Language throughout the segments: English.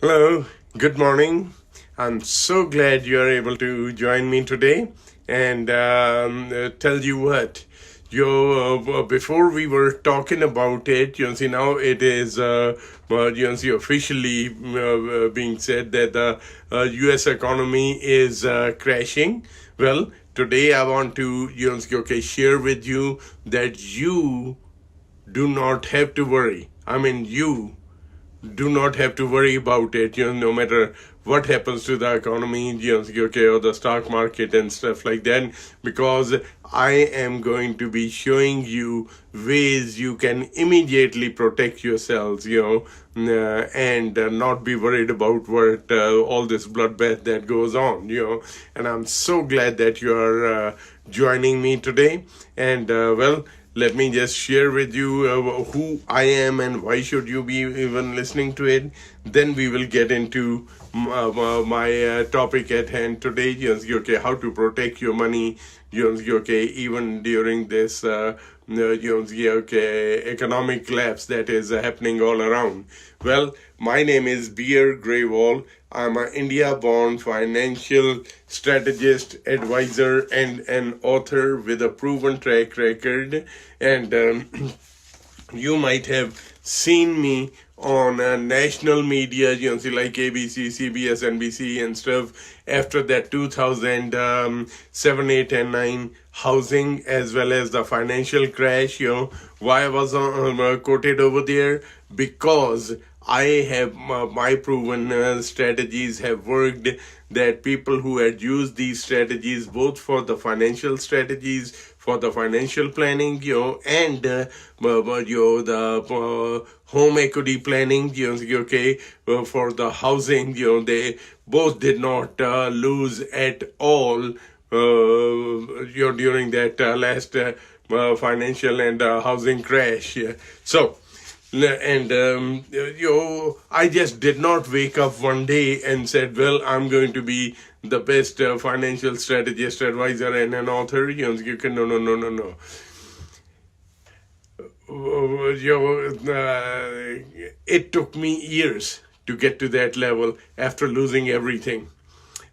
Hello, good morning. I'm so glad you're able to join me today. And tell you what, before we were talking about it, see, now it is, see, officially being said that the US economy is crashing. Well, today I want to, see, okay, share with you that you do not have to worry. I mean, you do not have to worry about it, no matter what happens to the economy, okay, or the stock market and stuff like that, because I am going to be showing you ways you can immediately protect yourselves, and not be worried about what all this bloodbath that goes on, and I'm so glad that you are joining me today. And well, let me just share with you who I am and why should you be even listening to it. Then we will get into my topic at hand today. Okay, how to protect your money. Okay, even during this okay, economic collapse that is happening all around. Well, my name is Beer Greywall. I'm an India-born financial strategist, advisor, and an author with a proven track record. And you might have seen me on national media, see, like ABC, CBS, NBC, and stuff. After that 2007, 8, and 9 housing as well as the financial crash, why I was quoted over there? Because I have my proven strategies have worked, that people who had used these strategies both for the financial strategies, for the financial planning, and the home equity planning, okay, for the housing, they both did not lose at all during that last financial and housing crash. So, and I just did not wake up one day and said, well, I'm going to be the best financial strategist, advisor, and an author. You can no. It took me years to get to that level after losing everything.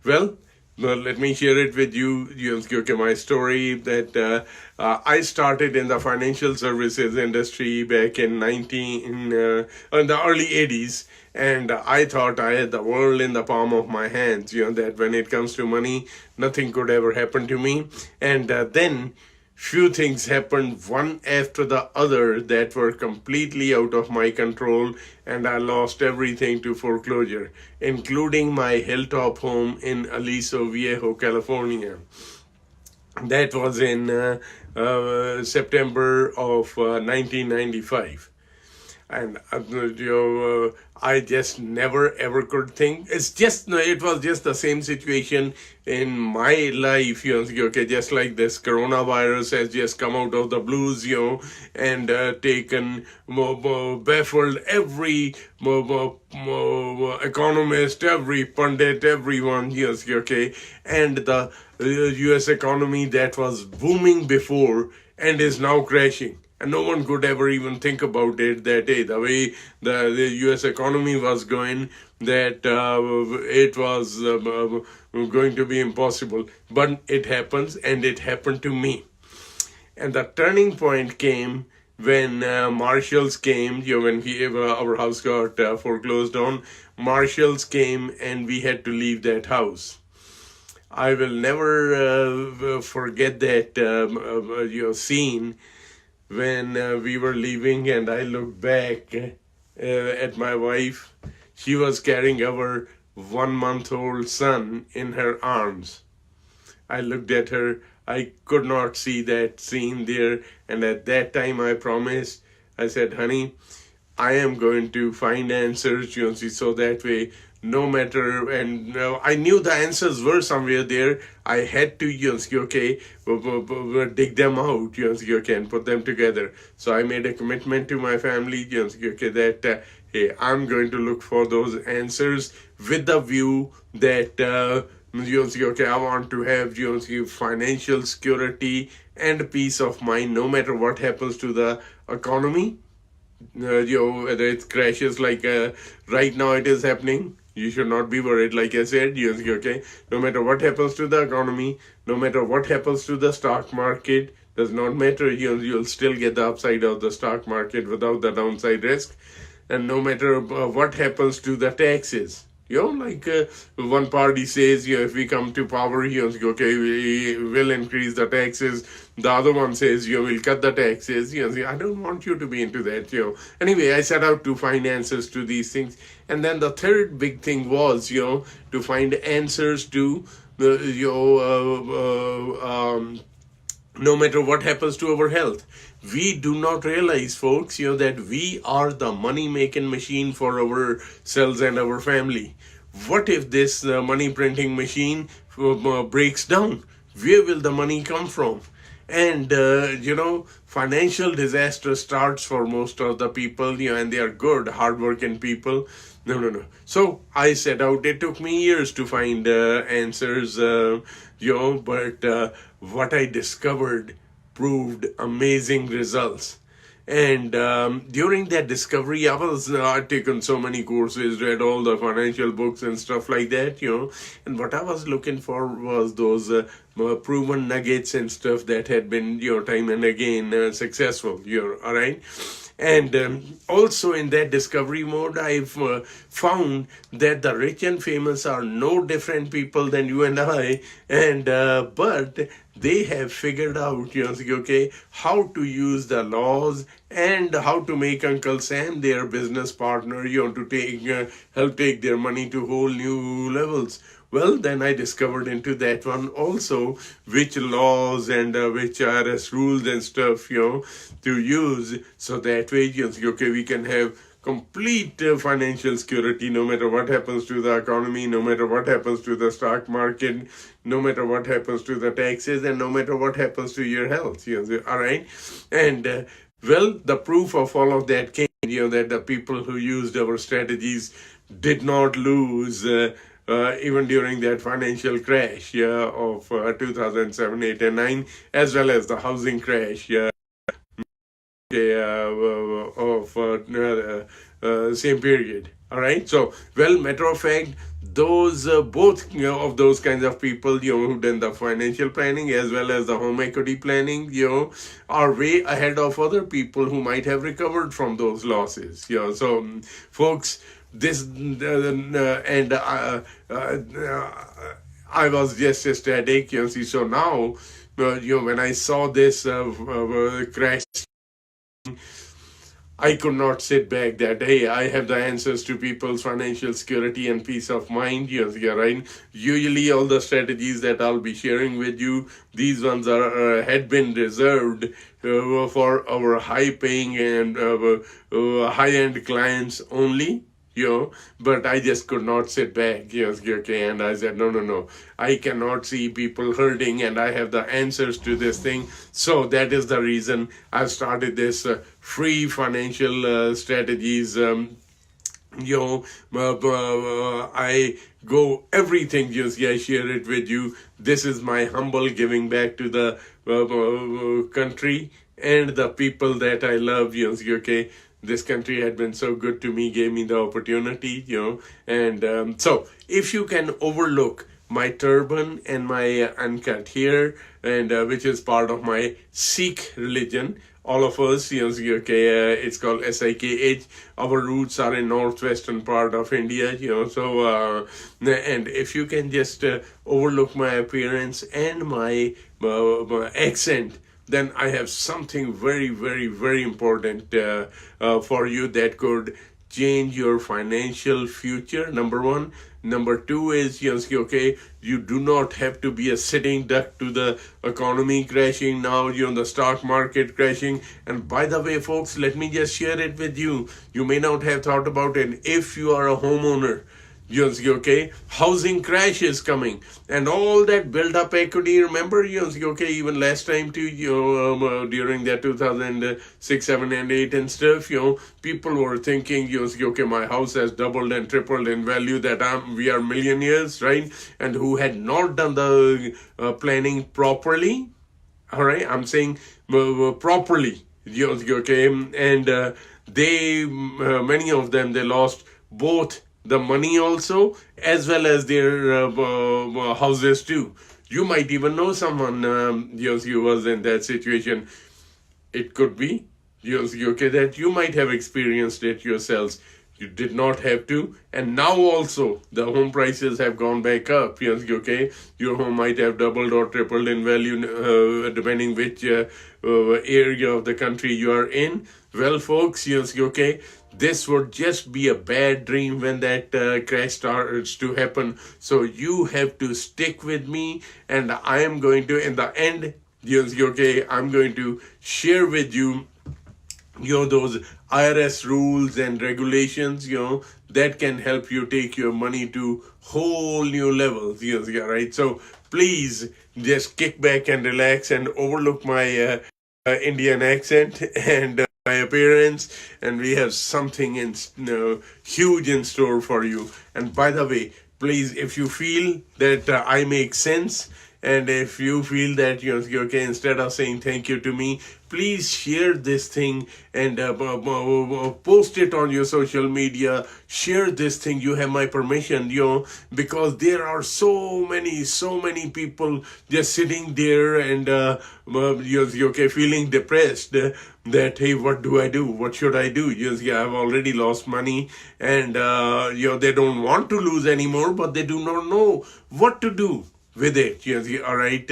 Well, let me share it with you. Okay, my story that I started in the financial services industry back in in the early 80s, and I thought I had the world in the palm of my hands. That when it comes to money, nothing could ever happen to me. And then few things happened one after the other that were completely out of my control, and I lost everything to foreclosure, including my hilltop home in Aliso Viejo, California. That was in September of 1995. And I just never ever could think. It was just the same situation in my life, okay, just like this coronavirus has just come out of the blues, and taken, baffled every economist, every pundit, everyone, okay, and the US economy that was booming before and is now crashing. And no one could ever even think about it that, hey, the way the US economy was going, that it was going to be impossible. But it happens, and it happened to me. And the turning point came when marshals came, when our house got foreclosed on. Marshals came, and we had to leave that house. I will never forget that scene when we were leaving, and I looked back at my wife. She was carrying our 1-month-old son in her arms. I looked at her. I could not see that scene there. And at that time, I promised, I said, honey, I am going to find answers, so that way, no matter, and I knew the answers were somewhere there. I had to, okay, dig them out, okay, and put them together. So I made a commitment to my family, okay, that, hey, I'm going to look for those answers with the view that, okay, I want to have, financial security and peace of mind no matter what happens to the economy. Whether it crashes like right now it is happening, you should not be worried. Like I said, okay, no matter what happens to the economy, no matter what happens to the stock market, does not matter. You'll still get the upside of the stock market without the downside risk. And no matter what happens to the taxes, like one party says, if we come to power, okay, we will increase the taxes. The other one says, we'll cut the taxes. I don't want you to be into that. Anyway, I set out to find answers to these things, and then the third big thing was, to find answers to the, no matter what happens to our health. We do not realize, folks, that we are the money making machine for ourselves and our family. What if this money printing machine breaks down? Where will the money come from? And financial disaster starts for most of the people, and they are good, hardworking people. No. So I set out. It took me years to find answers, but what I discovered proved amazing results. And during that discovery, I'd taken so many courses, read all the financial books and stuff like that, and what I was looking for was those proven nuggets and stuff that had been, time and again successful, all right? And also in that discovery mode, I've found that the rich and famous are no different people than you and I, and but they have figured out, okay, how to use the laws and how to make Uncle Sam their business partner, to help take their money to whole new levels. Well, then I discovered into that one also which laws and which IRS rules and stuff, to use, so that way, okay, we can have complete financial security no matter what happens to the economy, no matter what happens to the stock market, no matter what happens to the taxes, and no matter what happens to your health. All right? And well, the proof of all of that came, that the people who used our strategies did not lose even during that financial crash of 2007, 8, and 9, as well as the housing crash of same period. All right. So, well, matter of fact, those both of those kinds of people, who done the financial planning as well as the home equity planning, are way ahead of other people who might have recovered from those losses. So, folks, this and I was just ecstatic. See, so now, when I saw this crash, I could not sit back that, hey, I have the answers to people's financial security and peace of mind. Right? Usually all the strategies that I'll be sharing with you, these ones had been reserved for our high-paying and high-end clients only. But I just could not sit back, okay, and I said, no, I cannot see people hurting, and I have the answers to this thing. So that is the reason I've started this free financial strategies. I go everything, I share it with you. This is my humble giving back to the country and the people that I love, okay. This country had been so good to me, gave me the opportunity, and so if you can overlook my turban and my uncut hair, and which is part of my Sikh religion, all of us, okay, it's called SIKH. Our roots are in northwestern part of India, so and if you can just overlook my appearance and my accent, then I have something very, very, very important for you that could change your financial future, number one. Number two is, okay, you do not have to be a sitting duck to the economy crashing now, the stock market crashing. And by the way, folks, let me just share it with you. You may not have thought about it. If you are a homeowner, okay, housing crash is coming, and all that build up equity, remember, okay, even last time too, during that 2006, 7, and 8 and stuff, people were thinking, okay, my house has doubled and tripled in value, that we are millionaires, right? And who had not done the planning properly. All right, I'm saying properly. okay, and many of them, they lost both the money also as well as their houses too. You might even know someone who was in that situation. It could be, okay, that you might have experienced it yourselves. You did not have to, and now also the home prices have gone back up. Okay, your home might have doubled or tripled in value, depending which area of the country you are in. Well, folks, okay, this would just be a bad dream when that crash starts to happen. So you have to stick with me, and I am going to, in the end, okay, I'm going to share with you, those IRS rules and regulations, that can help you take your money to whole new levels. Yeah, right. So please just kick back and relax and overlook my Indian accent and my appearance, and we have something huge in store for you. And by the way, please, if you feel that I make sense, and if you feel that okay, instead of saying thank you to me, please share this thing and post it on your social media. Share this thing. You have my permission, because there are so many people just sitting there and okay, feeling depressed. That, hey, what do I do? What should I do? Yeah, I've already lost money, and they don't want to lose anymore, but they do not know what to do with it. All right.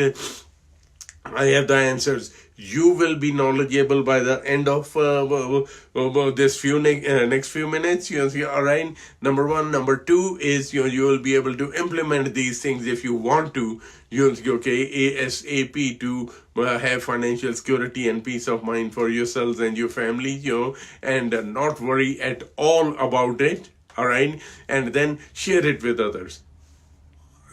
I have the answers. You will be knowledgeable by the end of this next few minutes. All right. Number one. Number two is you will be able to implement these things if you want to. Okay, ASAP, to have financial security and peace of mind for yourselves and your family. And not worry at all about it. All right, and then share it with others.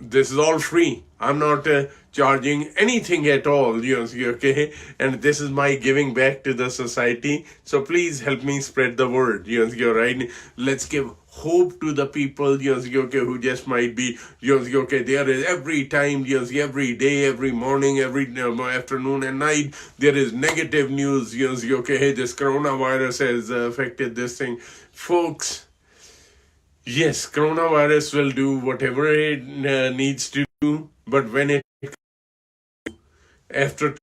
This is all free. I'm not charging anything at all, okay? And this is my giving back to the society. So please help me spread the word, right? Let's give hope to the people, okay, who just might be, okay, there is every time, every day, every morning, every afternoon and night, there is negative news, okay, hey, this coronavirus has affected this thing. Folks, yes, coronavirus will do whatever it needs to do, but when it after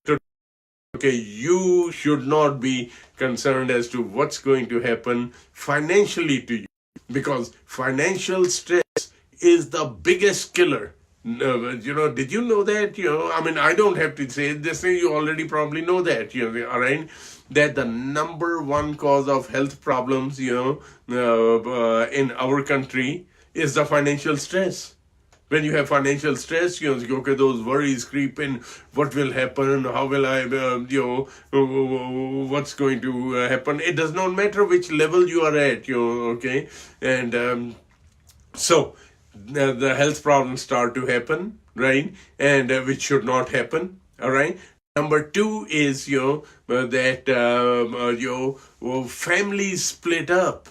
okay, you should not be concerned as to what's going to happen financially to you, because financial stress is the biggest killer. Did you know that? I mean, I don't have to say this thing. You already probably know that. All right, that the number one cause of health problems, in our country is the financial stress. When you have financial stress, okay, those worries creep in. What will happen? How will I, what's going to happen? It does not matter which level you are at, okay, and so the health problems start to happen, right? And which should not happen. All right. Number two is that families split up.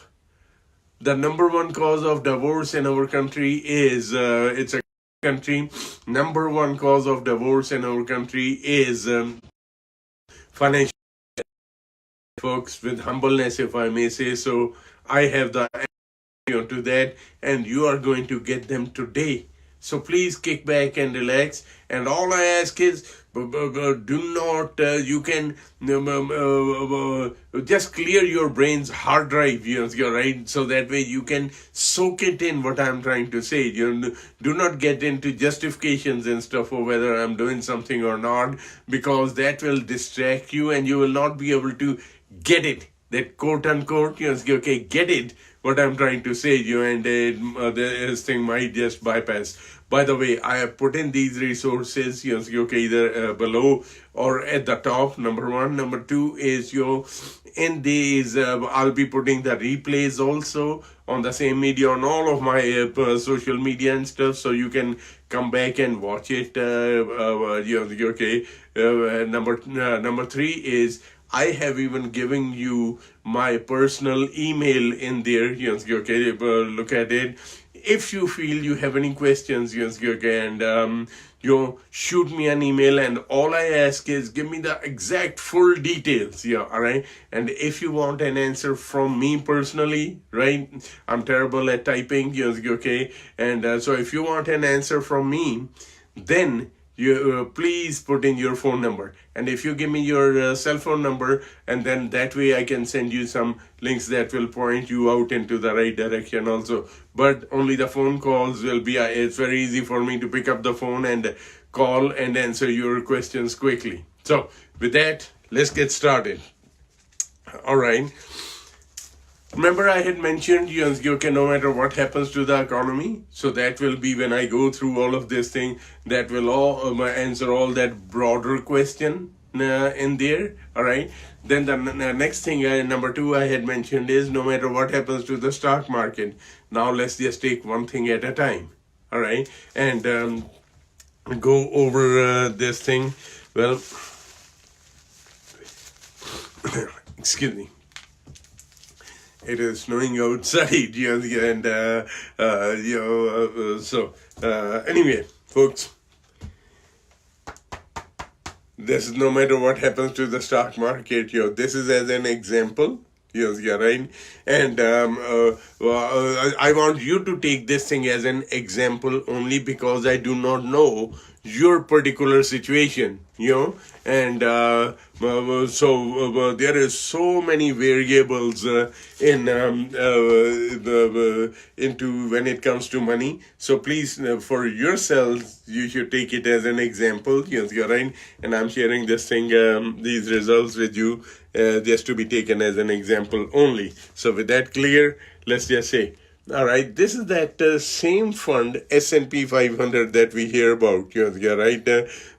The number one cause of divorce in our country is it's a country. Number one cause of divorce in our country is financial. Folks, with humbleness, if I may say so, I have the to that, and you are going to get them today. So please kick back and relax. And all I ask is, do not, you can just clear your brain's hard drive, right? So that way you can soak it in what I'm trying to say. Do not get into justifications and stuff for whether I'm doing something or not, because that will distract you and you will not be able to get it. That quote unquote, okay, get it, what I'm trying to say, and this thing might just bypass. By the way, I have put in these resources, okay, either below or at the top, number one. Number two is, in these, I'll be putting the replays also on the same media, on all of my social media and stuff, so you can come back and watch it, okay. Number three is, I have even given you my personal email in there. Okay, look at it. if you feel you have any questions, yes, okay, and you shoot me an email, and all I ask is give me the exact full details, yeah, all right. And if you want an answer from me personally, right, I'm terrible at typing, yes, okay, and so if you want an answer from me, then you please put in your phone number, and if you give me your cell phone number, and then that way I can send you some links that will point you out into the right direction also. But only the phone calls will be it's very easy for me to pick up the phone and call and answer your questions quickly. So with that, let's get started. All right. Remember, I had mentioned, okay, no matter what happens to the economy, so that will be when I go through all of this thing, that will all answer all that broader question in there. All right. Then the next thing, number two, I had mentioned is no matter what happens to the stock market. Now let's just take one thing at a time. All right, and go over this thing. Well, excuse me. It is snowing outside, and so anyway, folks, this is no matter what happens to the stock market, this is as an example. Yes, yeah, right. And I want you to take this thing as an example only because I do not know your particular situation, and so there is so many variables in into when it comes to money. So please, for yourselves, you should take it as an example. Yes, you're right. And I'm sharing this thing, these results with you, just to be taken as an example only. So with that clear, let's just say, all right, this is that same fund, S&P 500, that we hear about, right?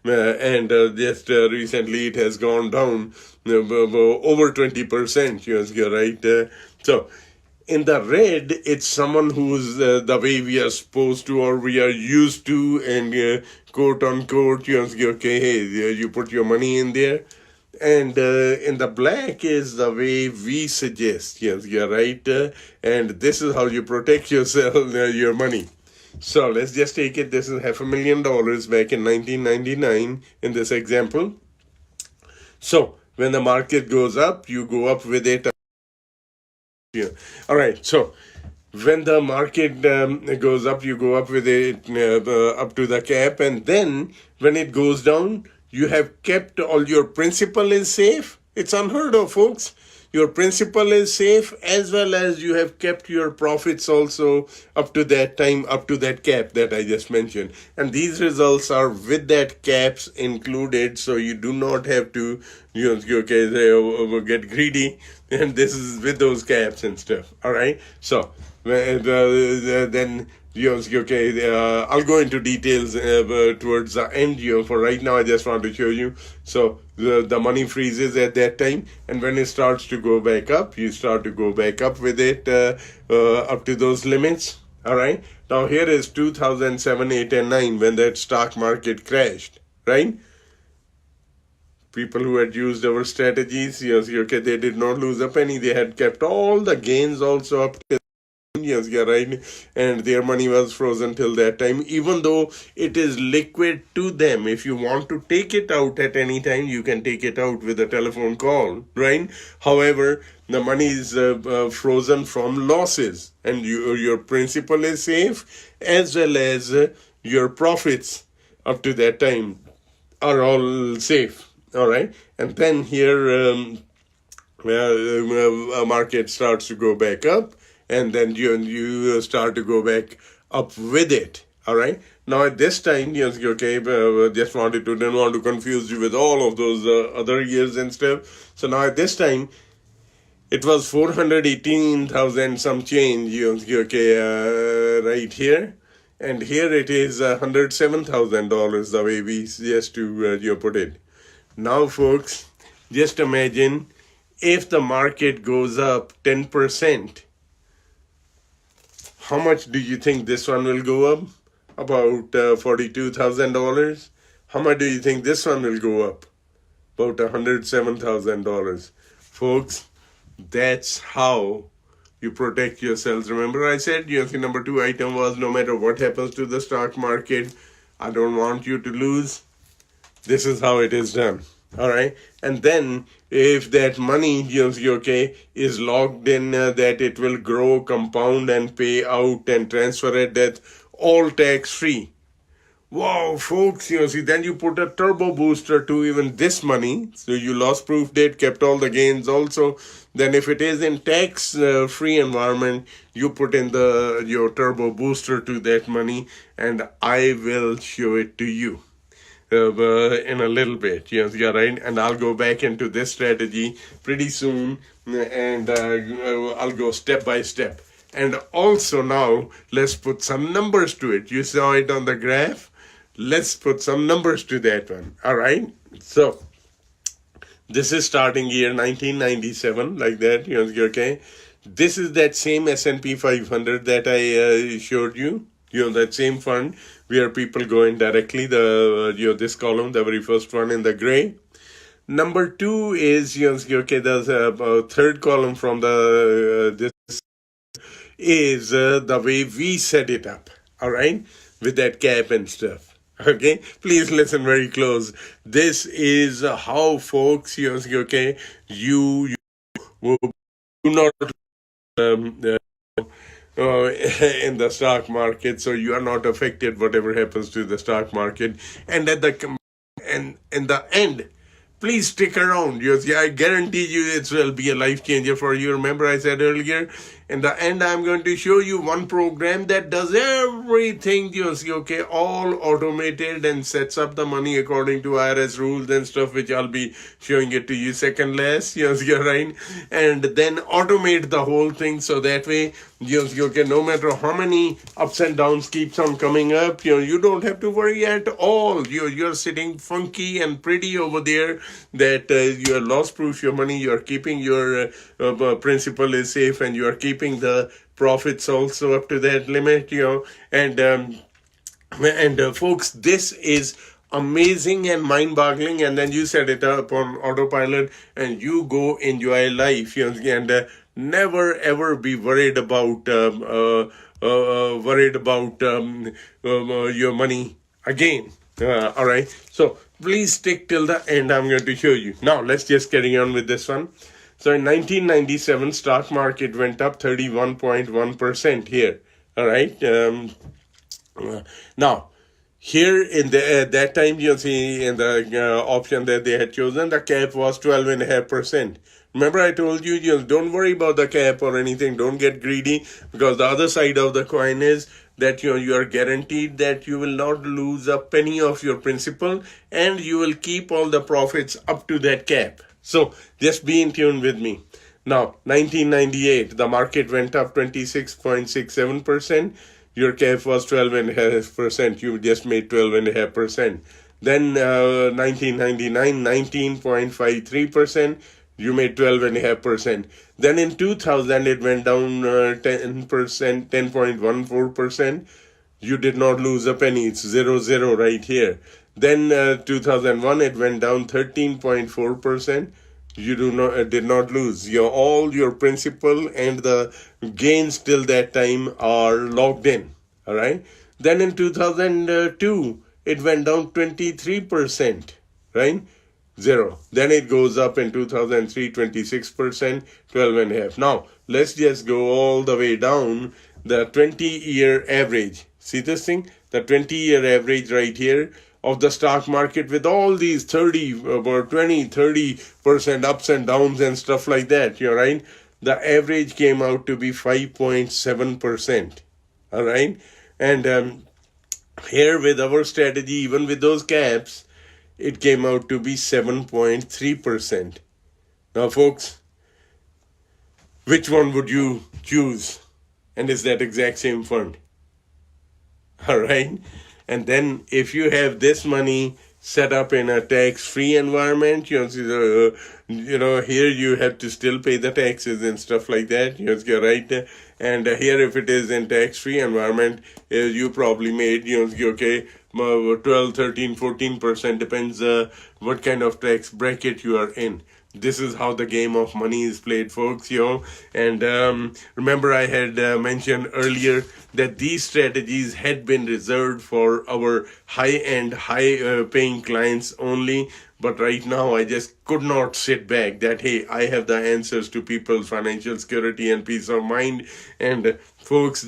And just recently it has gone down over 20%, right? So in the red, it's someone who's the way we are supposed to, or we are used to, and quote unquote, okay, hey, you put your money in there. And in the black is the way we suggest, yes, you're right. And this is how you protect yourself, your money. So let's just take it. This is $500,000 back in 1999 in this example. So when the market goes up, you go up with it. Yeah. All right. So when the market goes up, you go up with it up to the cap. And then when it goes down, you have kept all your principal is safe. It's unheard of, folks. Your principal is safe, as well as you have kept your profits also up to that time, up to that cap that I just mentioned. And these results are with that caps included, so you do not have to, get greedy. And this is with those caps and stuff. All right. So then. Okay, I'll go into details towards the end. For right now, I just want to show you. So the money freezes at that time, and when it starts to go back up, you start to go back up with it up to those limits. All right. Now here is 2007, 8, and 9 when that stock market crashed. Right. People who had used our strategies, okay, they did not lose a penny. They had kept all the gains also up to. Yes, yeah, right. And their money was frozen till that time, even though it is liquid to them. If you want to take it out at any time, you can take it out with a telephone call, right? However, the money is frozen from losses, and your principal is safe, as well as your profits up to that time are all safe. All right. And then here, a market starts to go back up. And then you start to go back up with it. All right. Now at this time, yes, okay, didn't want to confuse you with all of those other years and stuff. So now at this time, it was 418,000 some change, okay, right here. And here it is $107,000, the way we suggest to put it. Now, folks, just imagine if the market goes up 10%. How much do you think this one will go up? About $42,000. How much do you think this one will go up? About $107,000. Folks, that's how You protect yourselves. Remember I said, the number two item was no matter what happens to the stock market, I don't want you to lose. This is how it is done. All right. And then if that money, okay, is locked in, that it will grow, compound, and pay out and transfer at that, all tax free. Wow, folks, see, then you put a turbo booster to even this money. So you lost proof date, kept all the gains also. Then if it is in tax free environment, you put in your turbo booster to that money, and I will show it to you in a little bit. Yes, you're right. And I'll go back into this strategy pretty soon, and I'll go step by step. And also now, let's put some numbers to it. You saw it on the graph. Let's put some numbers to that one. All right. So this is starting year 1997, like that. Okay. This is that same S&P 500 that I showed you. That same fund where people go in directly. This column, the very first one in the gray. Number two is okay. There's a third column from the this is the way we set it up. All right, with that cap and stuff. Okay, please listen very close. This is how, folks, okay, you will not in the stock market, so you are not affected whatever happens to the stock market. And at the in the end, please stick around. I guarantee you it will be a life changer for you. Remember I said earlier, in the end I'm going to show you one program that does everything, okay, all automated and sets up the money according to IRS rules and stuff, which I'll be showing it to you second last, you're right, and then automate the whole thing, so that way, okay, no matter how many ups and downs keeps on coming up, you don't have to worry at all. You're sitting funky and pretty over there, that you are loss proof your money, you are keeping your principal is safe, and you are keeping the profits also up to that limit, and folks, this is amazing and mind-boggling. And then you set it up on autopilot and you go enjoy life, and never ever be worried about your money again. All right, so please stick till the end. I'm going to show you. Now let's just carry on with this one. So in 1997, stock market went up 31.1% here. All right. Now, here in that time, see in the option that they had chosen, the cap was 12.5%. Remember I told you, don't worry about the cap or anything. Don't get greedy, because the other side of the coin is that you are guaranteed that you will not lose a penny of your principal, and you will keep all the profits up to that cap. So just be in tune with me. Now, 1998, the market went up 26.67%. Your cap was 12.5%. You just made 12.5%. Then 1999, 19.53%. You made 12.5%. Then in 2000, it went down 10%, 10.14%. You did not lose a penny. It's 0 right here. Then 2001, it went down 13.4%. You did not lose. All your principal and the gains till that time are locked in. All right. Then in 2002, it went down 23%. Right. 0. Then it goes up in 2003, 26%, 12.5. Now, let's just go all the way down the 20-year average. See this thing? The 20-year average right here of the stock market, with all these 30% ups and downs and stuff like that, right? The average came out to be 5.7%. All right. And here with our strategy, even with those caps, it came out to be 7.3%. Now, folks, which one would you choose? And is that exact same fund? All right. And then if you have this money set up in a tax-free environment, here you have to still pay the taxes and stuff like that. You're right. And here, if it is in tax-free environment, you probably made, 12, 13, 14%, depends what kind of tax bracket you are in. This is how the game of money is played, folks, And remember, I had mentioned earlier that these strategies had been reserved for our high-end, high-paying clients only. But right now, I just could not sit back that, hey, I have the answers to people's financial security and peace of mind. And folks,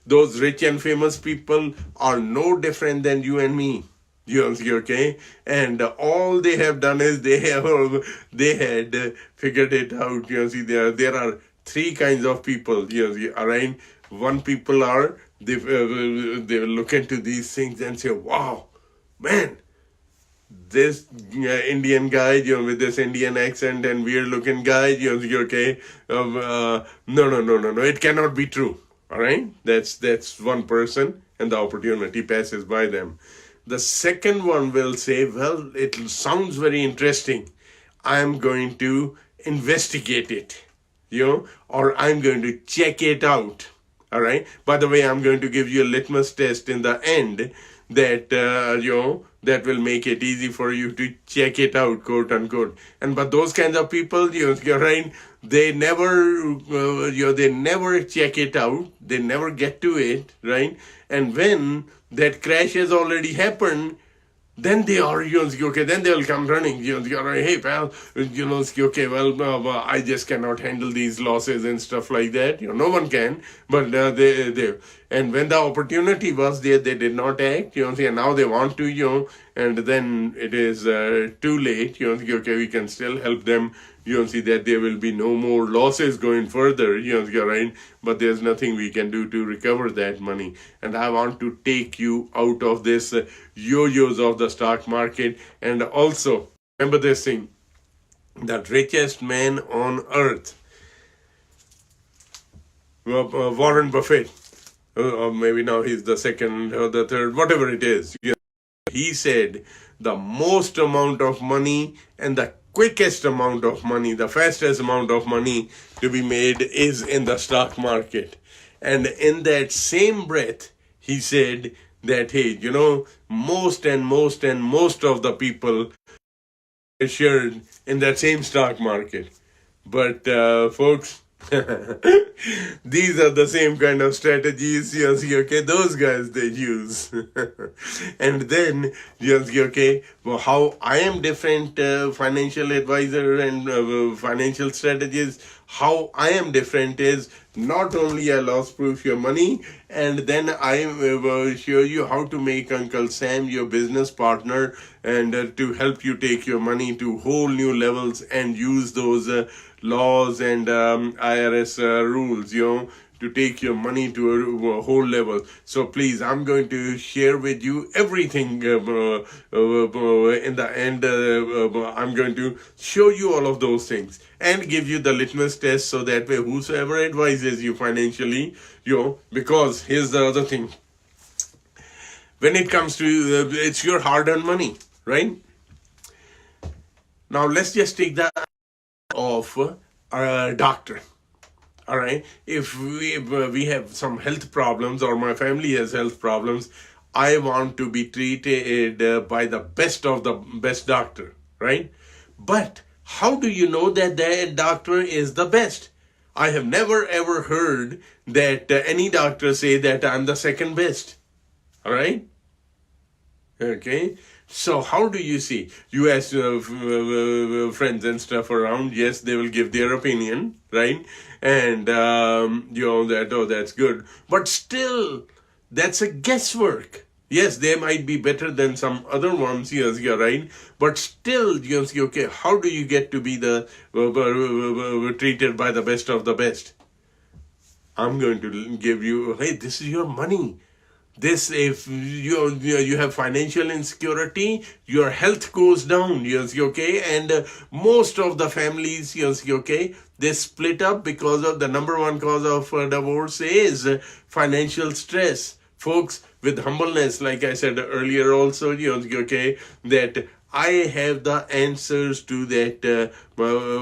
those rich and famous people are no different than you and me. You see, okay? And all they have done is they had figured it out. See, there are three kinds of people. See, all right? One people are, they look into these things and say, wow, man, this Indian guy, with this Indian accent and weird looking guy, see, okay? No, it cannot be true. All right? That's one person, and the opportunity passes by them. The second one will say, well, it sounds very interesting. I'm going to investigate it, or I'm going to check it out. All right. By the way, I'm going to give you a litmus test in the end that, that will make it easy for you to check it out, quote unquote. But those kinds of people, you're right, they never, they never check it out. They never get to it, right? And when that crash has already happened, then they are, okay, then they will come running, hey, pal, okay, well, I just cannot handle these losses and stuff like that. No one can, but they, and when the opportunity was there, they did not act, and now they want to, and then it is too late, okay, we can still help them, see that there will be no more losses going further, right? But there's nothing we can do to recover that money. And I want to take you out of this yo-yos of the stock market. And also, remember this thing, the richest man on earth, Warren Buffett, or maybe now he's the second or the third, whatever it is. He said the most amount of money and the quickest amount of money, the fastest amount of money to be made is in the stock market. And in that same breath, he said that, hey, most of the people are shared in that same stock market. But folks, these are the same kind of strategies, okay, those guys they use. And then, okay, well, how I am different, financial advisor and financial strategist, how I am different is not only I loss proof your money, and then I will show you how to make Uncle Sam your business partner and to help you take your money to whole new levels and use those laws and IRS rules, to take your money to a whole level. So please, I'm going to share with you everything in the end. I'm going to show you all of those things and give you the litmus test, so that way whosoever advises you financially, because here's the other thing. When it comes to, it's your hard-earned money, right? Now let's just take that of a doctor. All right. If we have some health problems, or my family has health problems, I want to be treated by the best of the best doctor, right? But how do you know that that doctor is the best? I have never ever heard that any doctor say that I'm the second best. All right. Okay. So how do you see? You ask friends and stuff around. Yes, they will give their opinion, right? And that, oh, that's good. But still, that's a guesswork. Yes, they might be better than some other ones. Yes, you're right. But still, okay, how do you get to be the treated by the best of the best? I'm going to give you. Hey, this is your money. This, if you have financial insecurity, your health goes down, okay, and most of the families, okay, they split up because of the number one cause of divorce is financial stress. Folks, with humbleness, like I said earlier also, okay, that I have the answers to that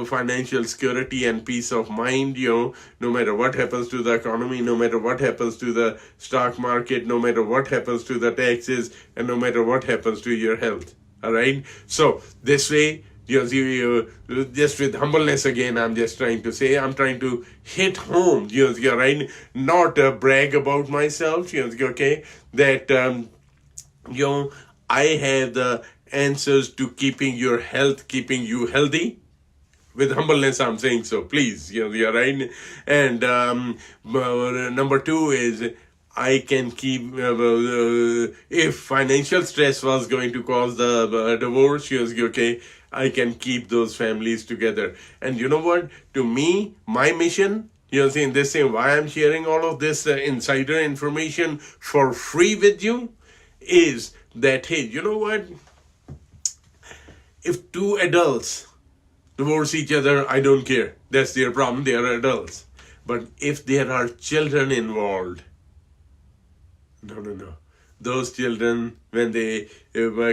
financial security and peace of mind, no matter what happens to the economy, no matter what happens to the stock market, no matter what happens to the taxes, and no matter what happens to your health. All right. So this way, Just with humbleness again, I'm just trying to say, I'm trying to hit home, you're right, not brag about myself, okay, that, I have the answers to keeping your health, keeping you healthy. With humbleness, I'm saying so. Please, you're right. And number two is I can keep. If financial stress was going to cause the divorce, okay, I can keep those families together. And you know what? To me, my mission. In this thing, why I'm sharing all of this insider information for free with you is that, hey, you know what? If two adults divorce each other, I don't care. That's their problem. They are adults. But if there are children involved, no. Those children, when they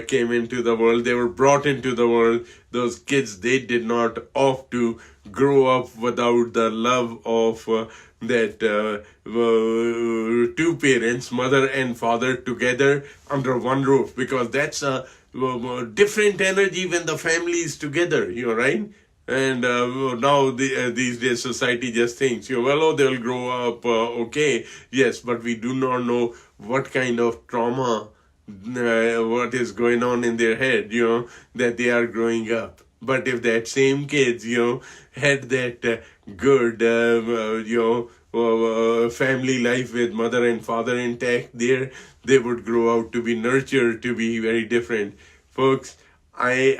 came into the world, they were brought into the world. Those kids, they did not opt to grow up without the love of that two parents, mother and father, together under one roof. Because that's a different energy when the family is together, right? And now these days society just thinks, they'll grow up, okay, yes, but we do not know what kind of trauma, what is going on in their head, that they are growing up. But if that same kids, had that good, family life with mother and father intact there, they would grow out to be nurtured, to be very different. Folks, I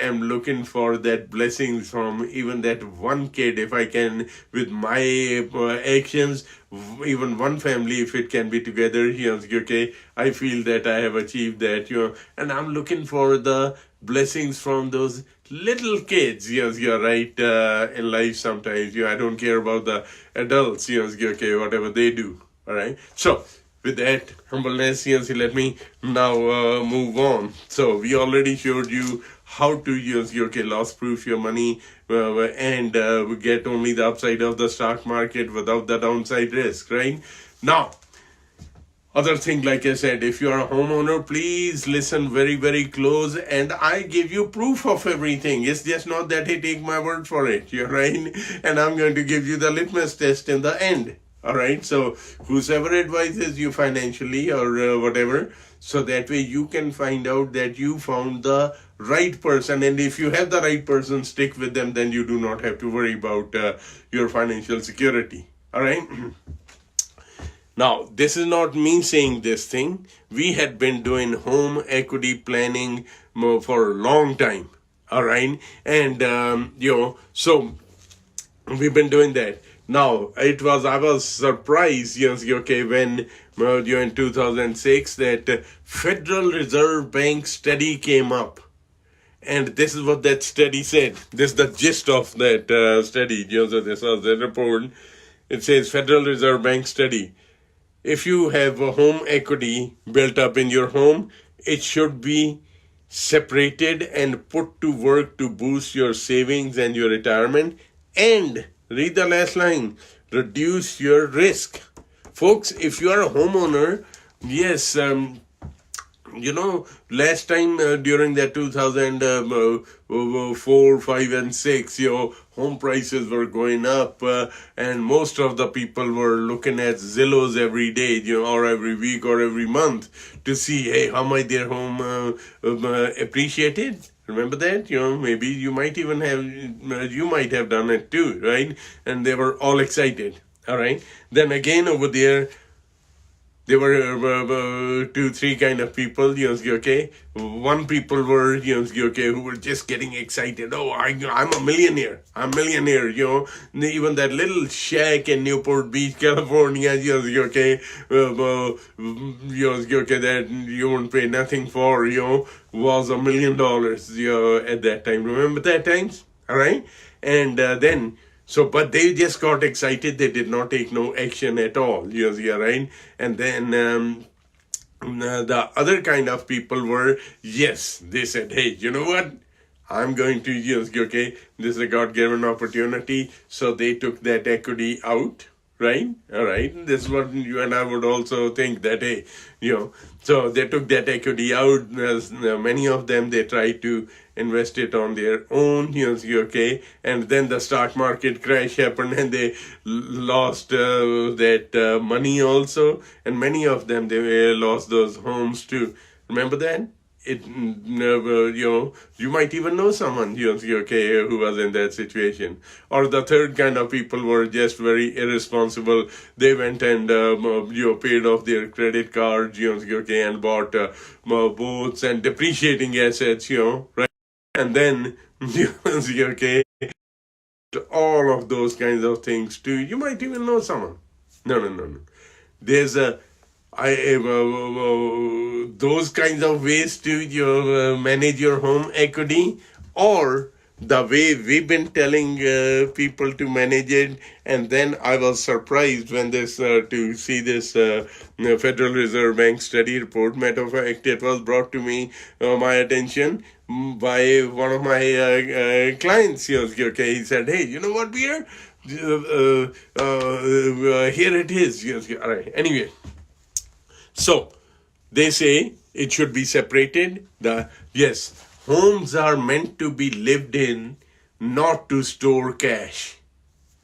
am looking for that blessings from even that one kid, if I can, with my actions, even one family, if it can be together, okay, I feel that I have achieved that, and I'm looking for the blessings from those little kids, you're right, in life sometimes, I don't care about the adults, okay, whatever they do, all right, so, with that humbleness, let me now move on. So we already showed you how to use loss-proof your money and get only the upside of the stock market without the downside risk, right? Now, other thing, like I said, if you are a homeowner, please listen very, very close, and I give you proof of everything. It's just not that, hey, take my word for it, you're right? And I'm going to give you the litmus test in the end. All right, so whosoever advises you financially or whatever, so that way you can find out that you found the right person. And if you have the right person, stick with them, then you do not have to worry about your financial security. All right. Now, this is not me saying this thing. We had been doing home equity planning for a long time. All right. And, so we've been doing that. Now, I was surprised, okay, when in 2006 that Federal Reserve Bank study came up. And this is what that study said. This is the gist of that study. So this was the report. It says Federal Reserve Bank study. If you have a home equity built up in your home, it should be separated and put to work to boost your savings and your retirement, and read the last line, reduce your risk. Folks, if you are a homeowner, yes, last time during that 2004, 5, and 6, home prices were going up, and most of the people were looking at Zillows every day, or every week or every month to see, hey, how much their home appreciated. Remember that? Maybe you might even have, you might have done it too, right? And they were all excited, all right? Then again over there were 2-3 kind of people, okay? One people were, okay, who were just getting excited. Oh, I'm a millionaire. Even that little shack in Newport Beach, California, okay, okay, that you won't pay nothing for, was $1 million, at that time. Remember that times? All right? And then, but they just got excited. They did not take no action at all. Right? And then the other kind of people were, yes, they said, hey, you know what? I'm going to okay, this is a God-given opportunity. So they took that equity out, right? All right. This is what you and I would also think that, hey, so they took that equity out. Many of them, they tried to invest it on their own, okay? And then the stock market crash happened and they lost that money also. And many of them, they lost those homes too. Remember that? It never, you might even know someone, okay, who was in that situation. Or the third kind of people were just very irresponsible. They went and paid off their credit cards, okay, and bought boats and depreciating assets, right? And then, okay, all of those kinds of things too. You might even know someone. No. There's those kinds of ways to manage your home equity, or the way we've been telling people to manage it. And then I was surprised when to see this Federal Reserve Bank study report. Matter of fact, it was brought to me my attention by one of my clients. Okay, he said, "Hey, you know what, Beer? Here it is." All right. Anyway. So, they say it should be separated. Yes, homes are meant to be lived in, not to store cash.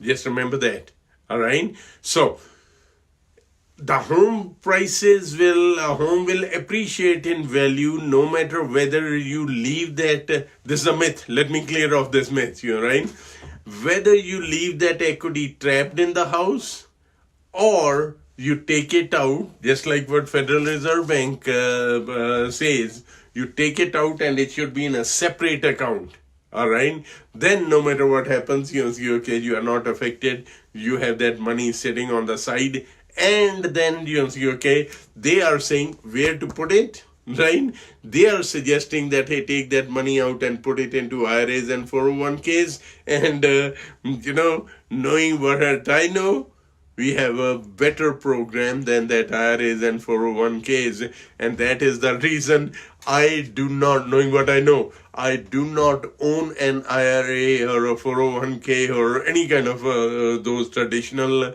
Just remember that. All right. So, the home will appreciate in value no matter whether you leave that. This is a myth. Let me clear off this myth. Right? Whether you leave that equity trapped in the house or you take it out, just like what Federal Reserve Bank says, you take it out and it should be in a separate account. All right. Then no matter what happens, you are not affected. You have that money sitting on the side. And then, they are saying where to put it, right? They are suggesting that, hey, take that money out and put it into IRAs and 401ks. And, knowing what I know, we have a better program than that IRAs and 401ks. And that is the reason I do not, knowing what I know, I do not own an IRA or a 401k or any kind of those traditional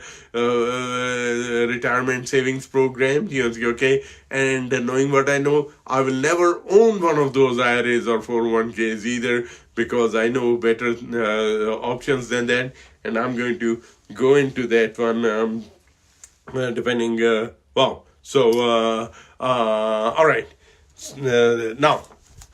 retirement savings programs, okay? And knowing what I know, I will never own one of those IRAs or 401ks either, because I know better options than that. And I'm going to go into that one depending, all right. Now,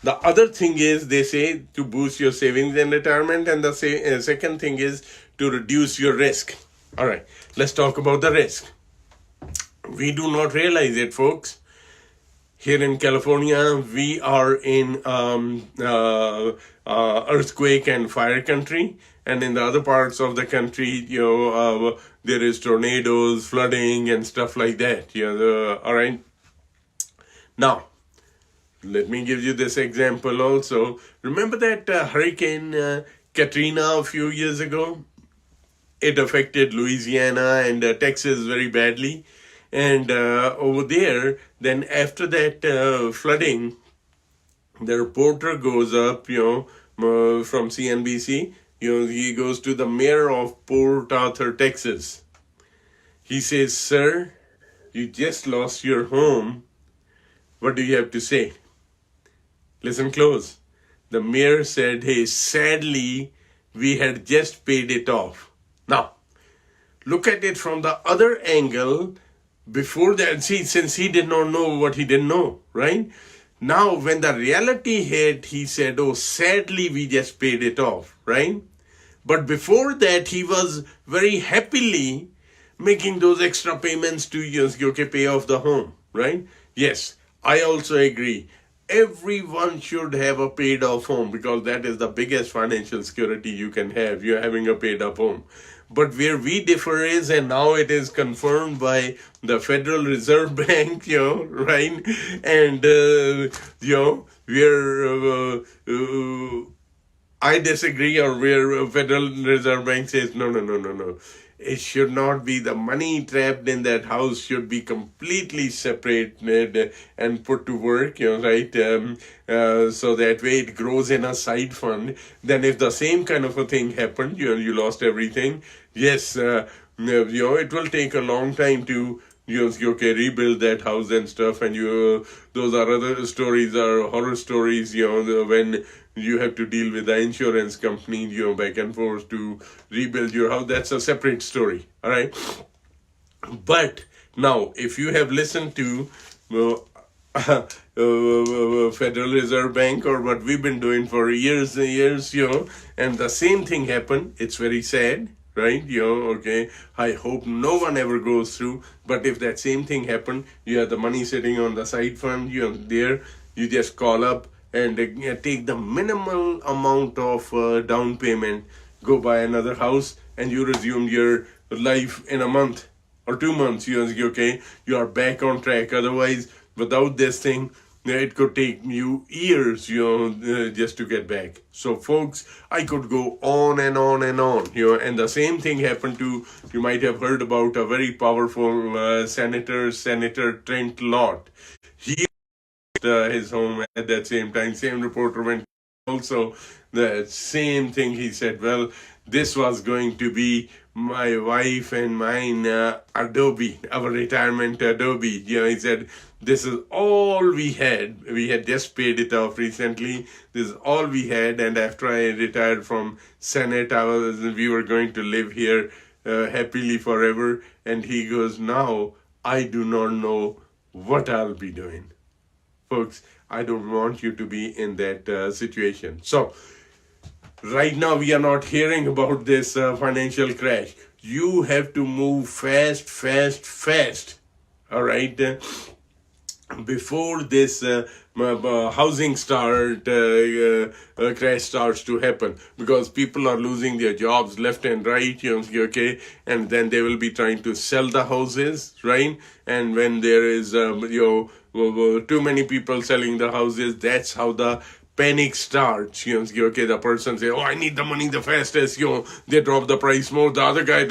the other thing is, they say to boost your savings and retirement, and the second thing is to reduce your risk. All right, let's talk about the risk. We do not realize it, folks. Here in California, we are in earthquake and fire country. And in the other parts of the country, there is tornadoes, flooding, and stuff like that. All right. Now, let me give you this example also. Remember that Hurricane Katrina a few years ago? It affected Louisiana and Texas very badly. And over there, then after that flooding, the reporter goes up, from CNBC. He goes to the mayor of Port Arthur, Texas. He says, "Sir, you just lost your home. What do you have to say?" Listen close. The mayor said, "Hey, sadly, we had just paid it off." Now, look at it from the other angle. Before that, since he did not know what he didn't know, right? Now, when the reality hit, he said, "Oh, sadly, we just paid it off," right? But before that, he was very happily making those extra payments to pay off the home, right? Yes, I also agree. Everyone should have a paid off home, because that is the biggest financial security you can have. You're having a paid up home. But where we differ is, and now it is confirmed by the Federal Reserve Bank, right? And, where I disagree, or where Federal Reserve Bank says, no. It should not be. The money trapped in that house should be completely separated and put to work, right? So that way it grows in a side fund. Then if the same kind of a thing happened, you lost everything. Yes, it will take a long time to okay, rebuild that house and stuff, and those are other stories, are horror stories, when you have to deal with the insurance company, back and forth to rebuild your house. That's a separate story, all right? But now, if you have listened to Federal Reserve Bank, or what we've been doing for years and years, and the same thing happened. It's very sad, right? Okay. I hope no one ever goes through. But if that same thing happened, you have the money sitting on the side fund, there, you just call up and take the minimal amount of down payment, go buy another house, and you resume your life in a month or 2 months. Okay, you are back on track. Otherwise, without this thing, it could take you years, just to get back. So, folks, I could go on and on and on, and the same thing happened to, you might have heard about a very powerful Senator Trent Lott. He his home at that same time. Same reporter went also the same thing. He said, well, this was going to be my wife and mine Adobe, our retirement Adobe. He said, this is all we had. We had just paid it off recently. This is all we had. And after I retired from Senate, we were going to live here happily forever. And he goes, now I do not know what I'll be doing. Folks, I don't want you to be in that situation. So, right now we are not hearing about this financial crash. You have to move fast. All right? Before this housing crash starts to happen, because people are losing their jobs left and right, okay, and then they will be trying to sell the houses, right? And when there is too many people selling the houses, that's how the panic starts. Okay, the person say, oh, I need the money the fastest, they drop the price more, the other guy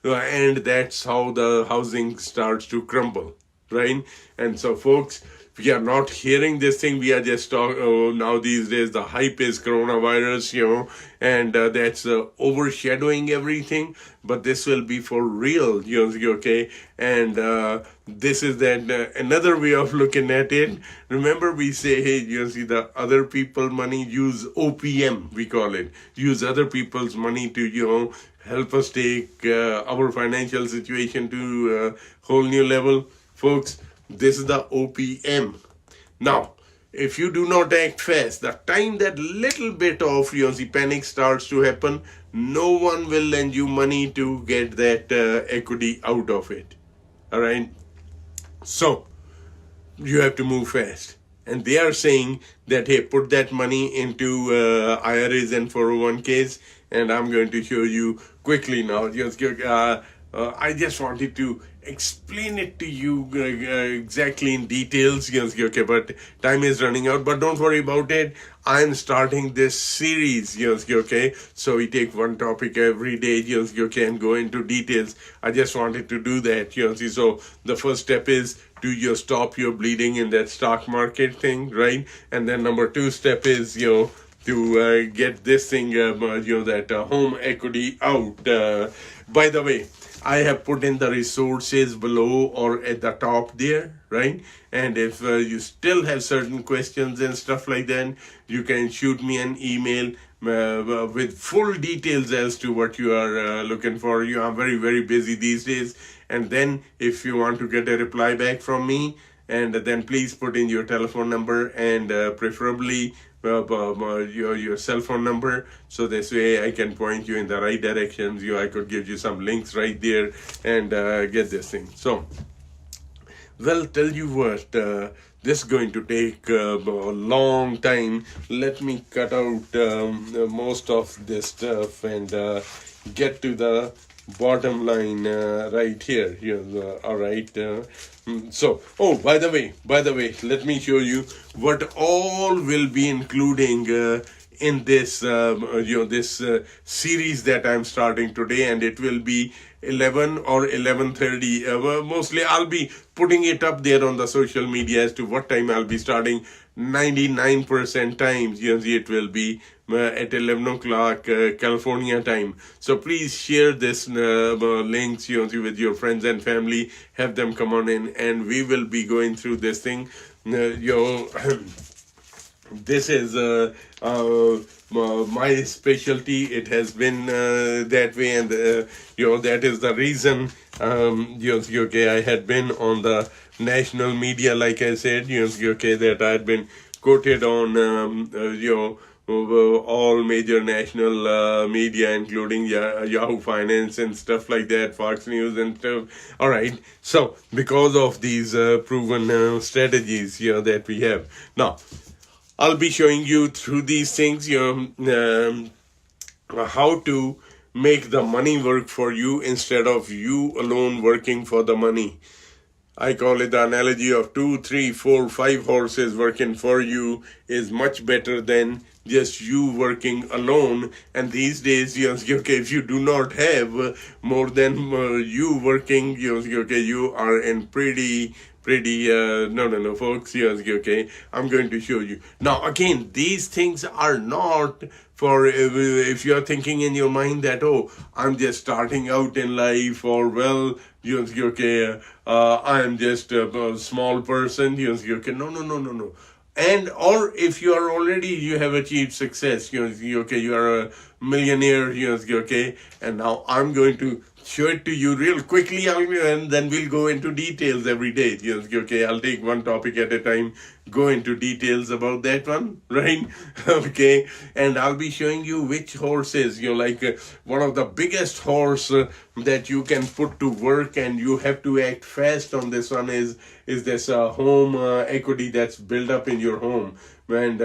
and that's how the housing starts to crumble, right? And so, folks, we are not hearing this thing. We are just talking. Now these days, the hype is coronavirus, and that's overshadowing everything. But this will be for real, okay? And this is that another way of looking at it. Remember, we say, hey, the other people money, use OPM, we call it. Use other people's money to, help us take our financial situation to a whole new level. Folks, this is the OPM. Now, if you do not act fast, the time that little bit of the panic starts to happen, no one will lend you money to get that equity out of it. All right? So, you have to move fast. And they are saying that, hey, put that money into IRAs and 401ks. And I'm going to show you quickly now. I just wanted to explain it to you exactly in details, okay, but time is running out. But don't worry about it. I'm starting this series, okay. So we take one topic every day, okay, and go into details. I just wanted to do that, So the first step is to stop your bleeding in that stock market thing, right? And then number 2 step is, to get this thing, that home equity out. By the way, I have put in the resources below or at the top there, right? And if you still have certain questions and stuff like that, you can shoot me an email with full details as to what you are looking for. You are very, very busy these days. And then if you want to get a reply back from me, and then please put in your telephone number and preferably your cell phone number, so this way I can point you in the right directions. I could give you some links right there and get this thing. So, well, tell you what, this is going to take a long time. Let me cut out most of this stuff and get to the bottom line right here. All right. So, oh, by the way, let me show you what all will be including in this this series that I'm starting today, and it will be 11 or 11:30. Mostly I'll be putting it up there on the social media as to what time I'll be starting. 99% times, it will be at 11 o'clock California time. So please share this links with your friends and family. Have them come on in, and we will be going through this thing. This is my specialty. It has been that way, and that is the reason. I had been on the national media, like I said. That I had been quoted on all major national media, including Yahoo Finance and stuff like that, Fox News and stuff. All right. So because of these proven strategies that we have now, I'll be showing you through these things, how to make the money work for you instead of you alone working for the money. I call it the analogy of 2, 3, 4, 5 horses working for you is much better than just you working alone. And these days, if you do not have more than you working, you are in pretty no folks, I'm going to show you now. Again, these things are not for if you're thinking in your mind that, oh, I'm just starting out in life, or well, I'm just a small person, no. And or if you are already, you have achieved success, you are a millionaire, and now I'm going to show it to you real quickly, and then we'll go into details every day. I'll take one topic at a time, go into details about that one, right? Okay, and I'll be showing you which horses, one of the biggest horse that you can put to work, and you have to act fast on this one is this home equity that's built up in your home. And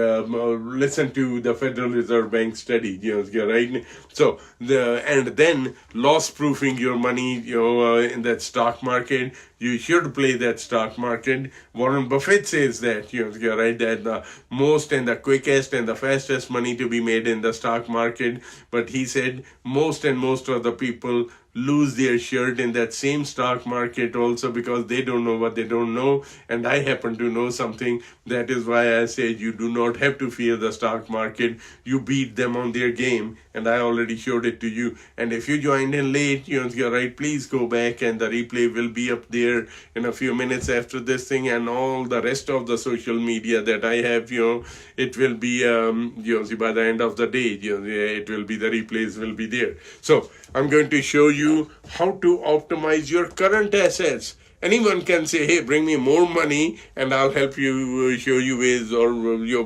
listen to the Federal Reserve Bank study, right? So and then loss proofing your money, in that stock market. You should play that stock market. Warren Buffett says that, right, that the most and the quickest and the fastest money to be made in the stock market. But he said most of the people lose their shirt in that same stock market also, because they don't know what they don't know. And I happen to know something. That is why I said you do not have to fear the stock market. You beat them on their game, and I already showed it to you. And if you joined in late, right, please go back, and the replay will be up there in a few minutes after this thing. And all the rest of the social media that I have, it will be by the end of the day, it will be, the replays will be there. So I'm going to show you how to optimize your current assets. Anyone can say, hey, bring me more money and I'll help you, show you ways, or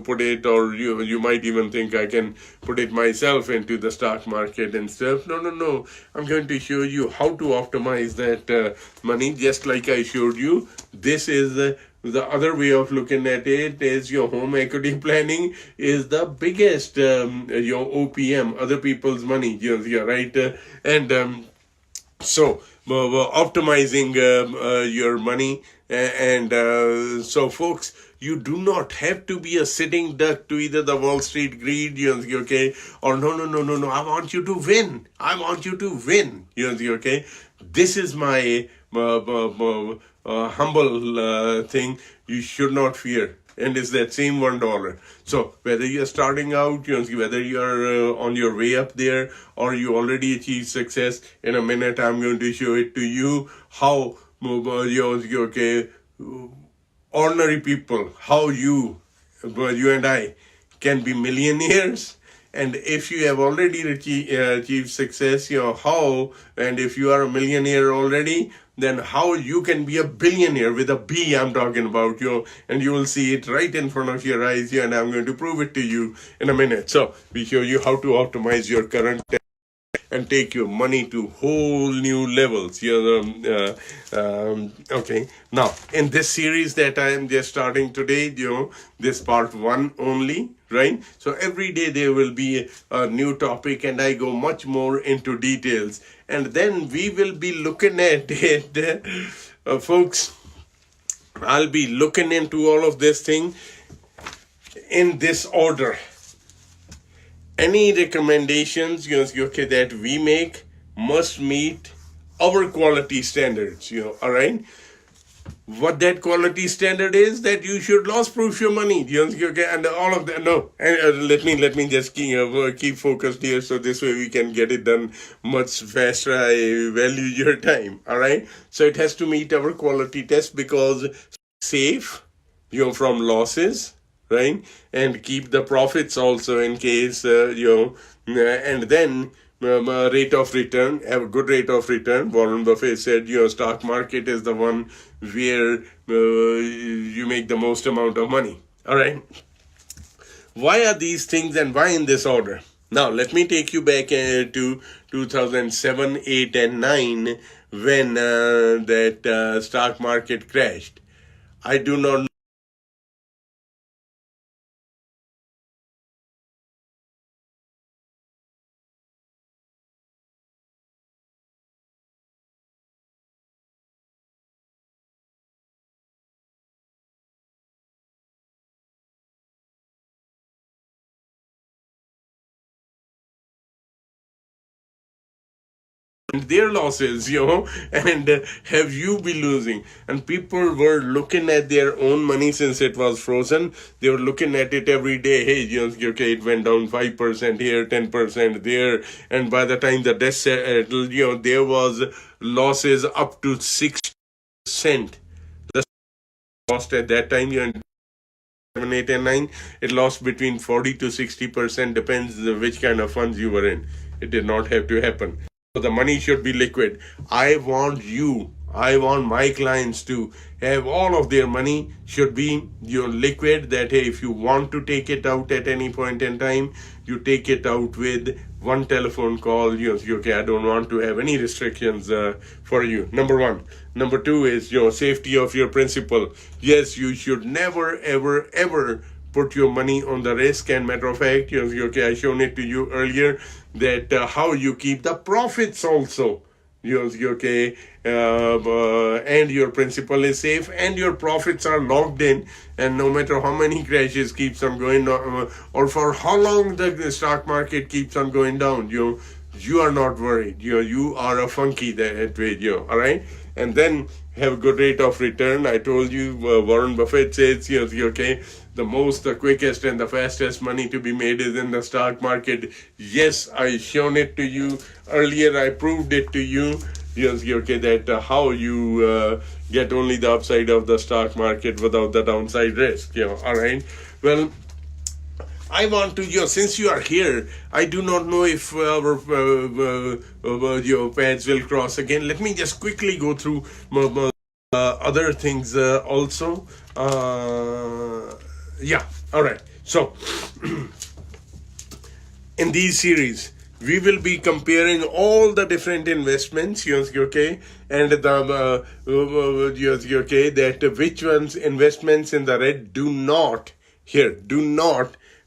put it, or you might even think I can put it myself into the stock market and stuff. No. I'm going to show you how to optimize that money, just like I showed you. This is the other way of looking at it, is your home equity planning is the biggest your OPM, other people's money, right? So optimizing your money, and so folks, you do not have to be a sitting duck to either the Wall Street greed, or no, I want you to win. Okay? This is my humble thing. You should not fear. And it's that same $1. So whether you're starting out, whether you're on your way up there, or you already achieved success, in a minute I'm going to show it to you how ordinary people, how you and I can be millionaires. And if you have already achieved success, how, and if you are a millionaire already, then how you can be a billionaire, with a B I'm talking about, and you will see it right in front of your eyes, and I'm going to prove it to you in a minute. So we show you how to optimize your current and take your money to whole new levels. Okay. Now, in this series that I am just starting today, this part 1 only, right? So every day there will be a new topic, and I go much more into details. And then we will be looking at it, folks. I'll be looking into all of this thing in this order. Any recommendations, okay, that we make must meet our quality standards, all right? What that quality standard is, that you should loss proof your money, okay, and all of that. No, and let me just keep focused here, so this way we can get it done much faster. I value your time, all right? So it has to meet our quality test, because safe, from losses, right? And keep the profits also, in case, and then rate of return, have a good rate of return. Warren Buffett said, stock market is the one where you make the most amount of money. All right. Why are these things, and why in this order? Now, let me take you back to 2007, 8, and 9, when that stock market crashed. I do not their losses, and have you be losing. And people were looking at their own money, since it was frozen. They were looking at it every day. Hey, okay, it went down 5% here, 10% there. And by the time the dust settled, there was losses up to 6%. The lost at that time, 7, 8, and 9, it lost between 40 to 60%, depends which kind of funds you were in. It did not have to happen. So the money should be liquid. I want my clients to have all of their money should be liquid, that hey, if you want to take it out at any point in time, you take it out with one telephone call. Okay, I don't want to have any restrictions for you. Number one. Number two is your safety of your principal. Yes, you should never, ever, ever put your money on the risk. And matter of fact, okay, I shown it to you earlier, that how you keep the profits also. Okay, and your principal is safe, and your profits are locked in, and no matter how many crashes keeps on going, or for how long the stock market keeps on going down, you are not worried. You are a funky that way, all right? And then have a good rate of return. I told you, Warren Buffett says, okay, the quickest and the fastest money to be made is in the stock market. Yes, I shown it to you earlier. I proved it to you. Okay, that how you get only the upside of the stock market without the downside risk. All right. Well, I want to, since you are here, I do not know if our your paths will cross again. Let me just quickly go through other things also. Yeah, all right. So, in these series, we will be comparing all the different investments, okay, and the okay, that which ones investments in the red do not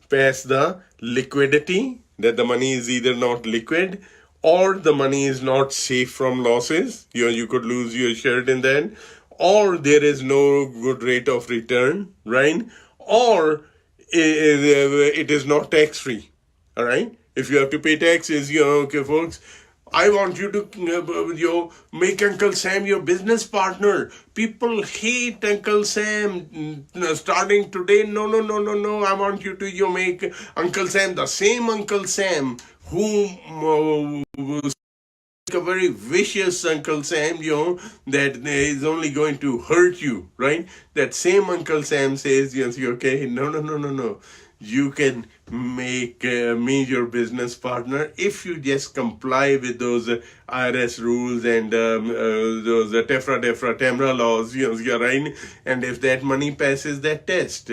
pass the liquidity, that the money is either not liquid, or the money is not safe from losses. You could lose your shirt in that, or there is no good rate of return, right? Or it is not tax free. All right. If you have to pay taxes, okay, folks. I want you to make Uncle Sam your business partner. People hate Uncle Sam starting today. No, no, no, no, no. I want you to make Uncle Sam the same Uncle Sam who a very vicious Uncle Sam, that is only going to hurt you, right? That same Uncle Sam says, okay, no, no, no, no, no. You can make me your business partner if you just comply with those IRS rules and those TEFRA laws, right? And if that money passes that test,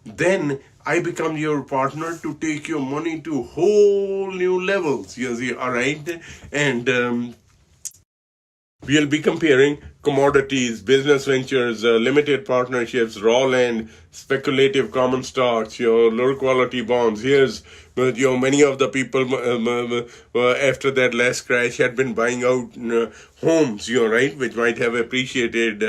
then I become your partner to take your money to whole new levels, all right? And we'll be comparing commodities, business ventures, limited partnerships, raw land, speculative common stocks, low quality bonds. Here's, many of the people after that last crash had been buying out homes, right, which might have appreciated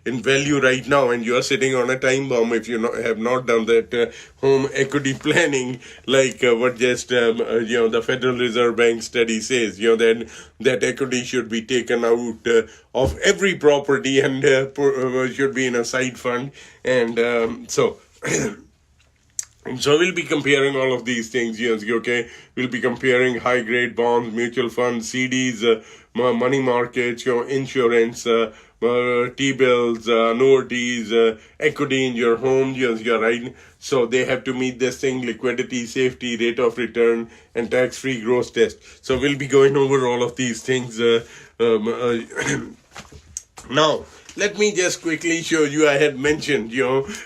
in value right now, and you are sitting on a time bomb if you have not done that home equity planning, like what just the Federal Reserve Bank study says. That equity should be taken out of every property and should be in a side fund, and so. So we'll be comparing all of these things, yes, okay? We'll be comparing high-grade bonds, mutual funds, CDs, money markets, insurance, T-bills, annuities, equity in your home, yes, you're right. So they have to meet this thing: liquidity, safety, rate of return, and tax-free growth test. So we'll be going over all of these things now. Let me just quickly show you. I had mentioned,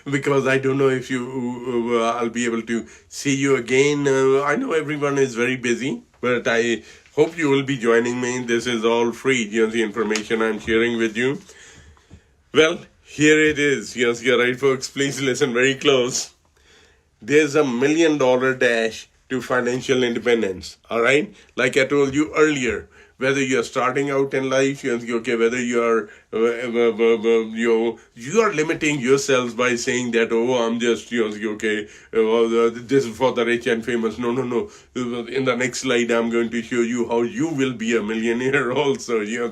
because I don't know if I'll be able to see you again. I know everyone is very busy, but I hope you will be joining me. This is all free, the information I'm sharing with you. Well, here it is. Yes, you're right, folks. Please listen very close. There's a $1 million dash to financial independence. All right? Like I told you earlier, whether you're starting out in life, whether you are limiting yourselves by saying that, I'm just, this is for the rich and famous. No. In the next slide, I'm going to show you how you will be a millionaire also, and you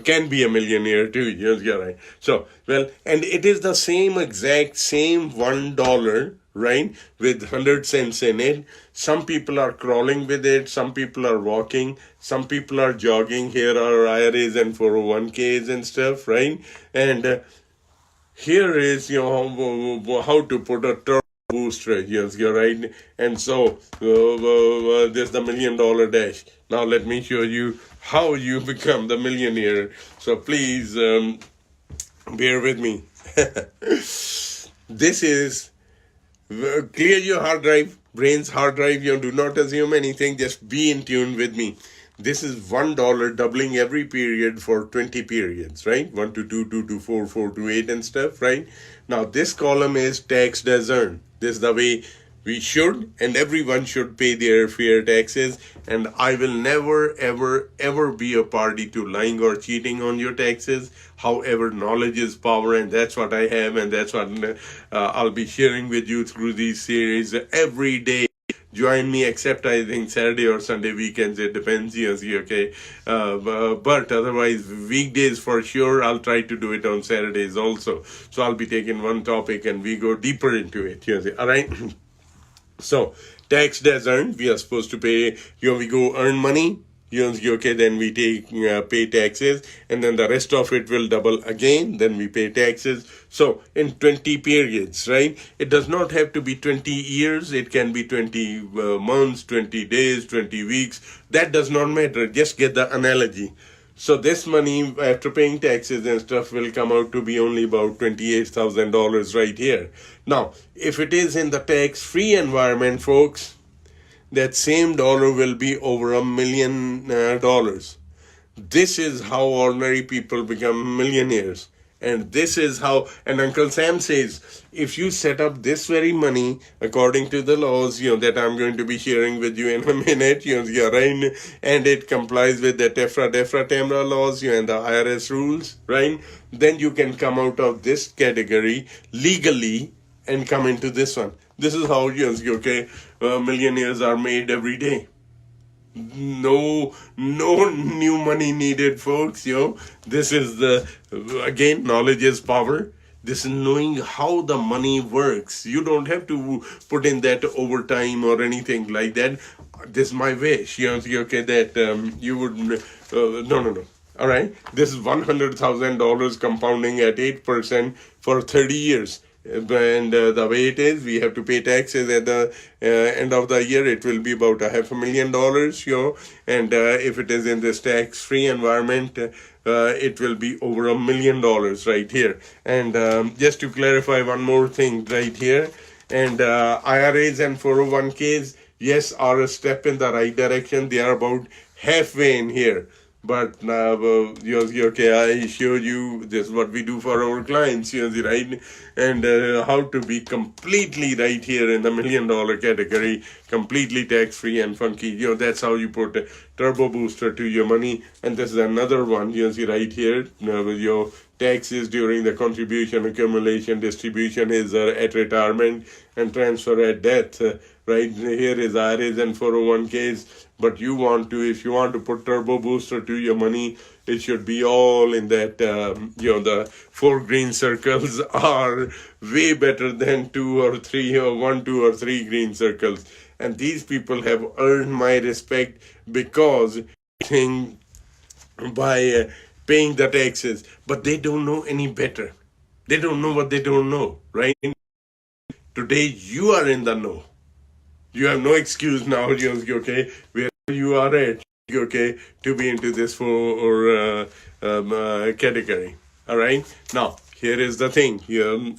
can be a millionaire too, you're right. So, well, and it is the exact same $1, right, with 100 cents in it. Some people are crawling with it, some people are walking, some people are jogging. Here are IRAs and 401ks and stuff, right? And here is, how to put a turbo booster, yes, you're right. And so, there's the $1 million dash. Now let me show you how you become the millionaire. So please, bear with me. This is... Clear your hard drive, brain's hard drive. Do not assume anything. Just be in tune with me. This is $1 doubling every period for 20 periods, right? 1 to 2, 2 to 4, 4 to 8 and stuff, right? Now this column is taxed as earned. This is the way we should, and everyone should pay their fair taxes. And I will never, ever, ever be a party to lying or cheating on your taxes. However, knowledge is power, and that's what I have, and that's what I'll be sharing with you through these series every day. Join me, except I think Saturday or Sunday weekends, it depends, yes, okay. But otherwise, weekdays for sure, I'll try to do it on Saturdays also. So I'll be taking one topic and we go deeper into it, yes, all right? So, taxed as earned, we are supposed to pay, we go earn money, then we pay taxes, and then the rest of it will double again, then we pay taxes. So, in 20 periods, right? It does not have to be 20 years, it can be 20 months, 20 days, 20 weeks. That does not matter, just get the analogy. So this money, after paying taxes and stuff, will come out to be only about $28,000 right here. Now, if it is in the tax-free environment, folks, that same dollar will be over $1 million. This is how ordinary people become millionaires. And this is how, and Uncle Sam says, if you set up this very money according to the laws, that I'm going to be sharing with you in a minute, right, and it complies with the TEFRA laws, and the IRS rules, right, then you can come out of this category legally and come into this one. This is how, millionaires are made every day. No new money needed, folks. This is again, knowledge is power. This is knowing how the money works. You don't have to put in that overtime or anything like that. This is my wish, that you would, no. All right. This is $100,000 compounding at 8% for 30 years. And the way it is, we have to pay taxes at the end of the year. It will be about $500,000, and if it is in this tax-free environment, it will be over $1 million right here. And just to clarify one more thing right here, and IRAs and 401ks, yes, are a step in the right direction. They are about halfway in here. But okay, I showed you this is what we do for our clients, right? And how to be completely right here in the $1 million category, completely tax free and funky. That's how you put a turbo booster to your money. And this is another one, right here. With your taxes during the contribution, accumulation, distribution is at retirement, and transfer at death. Right here is IRAs and 401ks. But if you want to put turbo booster to your money, it should be all in that, the 4 green circles are way better than 2 or 3 or 1, 2 or 3 green circles. And these people have earned my respect because thing by paying the taxes, but they don't know any better. They don't know what they don't know, right? Today you are in the know. You have no excuse now, okay, where you are at, okay, to be into this category. All right. Now, here is the thing.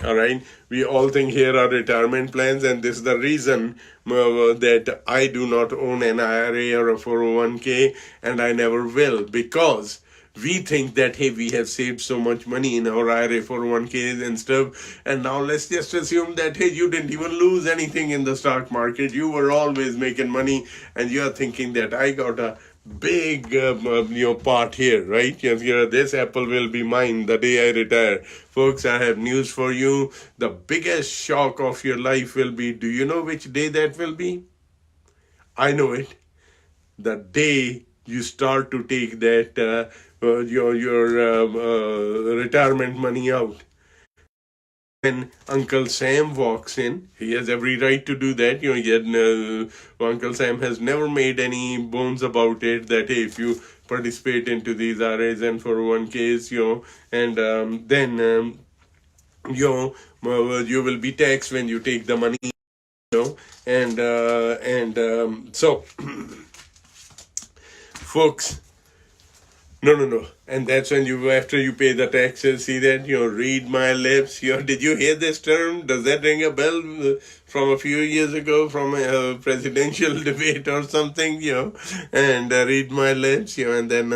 All right. We all think here are retirement plans, and this is the reason that I do not own an IRA or a 401k, and I never will, because we think that, hey, we have saved so much money in our IRA 401ks and stuff, and now let's just assume that, hey, you didn't even lose anything in the stock market. You were always making money, and you're thinking that I got a big part here, right? This apple will be mine the day I retire. Folks, I have news for you. The biggest shock of your life will be, do you know which day that will be? I know it. The day you start to take that your retirement money out. When Uncle Sam walks in, he has every right to do that. Uncle Sam has never made any bones about it that, hey, if you participate into these IRAs and 401ks, and then you will be taxed when you take the money, so folks. No. And that's when after you pay the taxes, see that, read my lips. Did you hear this term? Does that ring a bell from a few years ago from a presidential debate or something, and read my lips, and then,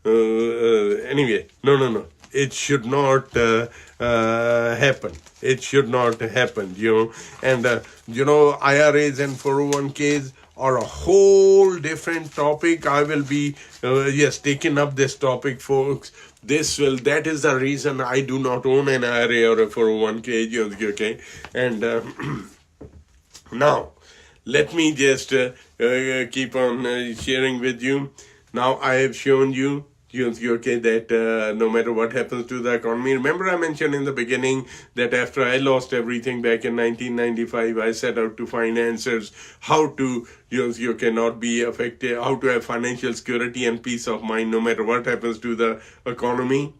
anyway, no. It should not happen. It should not happen, and, IRAs and 401ks are a whole different topic. I will be taking up this topic, folks. That is the reason I do not own an IRA or a 401k, okay? And now, let me just keep on sharing with you. Now, I have shown you, okay, that no matter what happens to the economy. Remember I mentioned in the beginning that after I lost everything back in 1995, I set out to find answers how to, you cannot be affected, how to have financial security and peace of mind no matter what happens to the economy.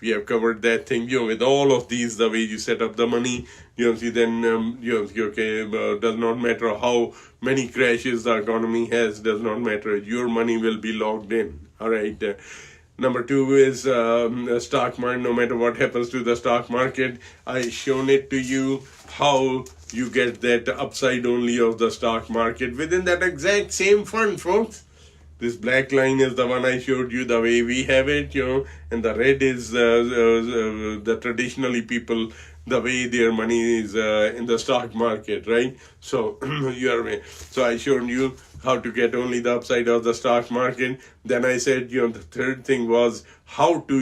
We have covered that thing, with all of these, the way you set up the money, then, does not matter how many crashes the economy has, does not matter. Your money will be logged in. All right. Number 2 is stock market. No matter what happens to the stock market, I've shown it to you how you get that upside only of the stock market within that exact same fund, folks. This black line is the one I showed you the way we have it, and the red is the traditionally people, the way their money is in the stock market, right? So so I showed you how to get only the upside of the stock market. Then I said, the third thing was how to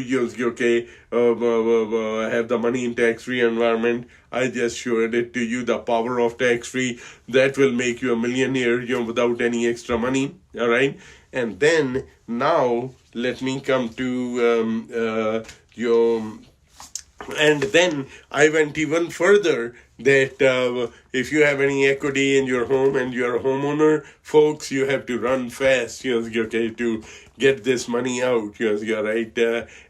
have the money in tax-free environment. I just showed it to you, the power of tax-free. That will make you a millionaire, without any extra money. All right. And then now let me come to and then I went even further that if you have any equity in your home and you're a homeowner, folks, you have to run fast, okay, to get this money out, right?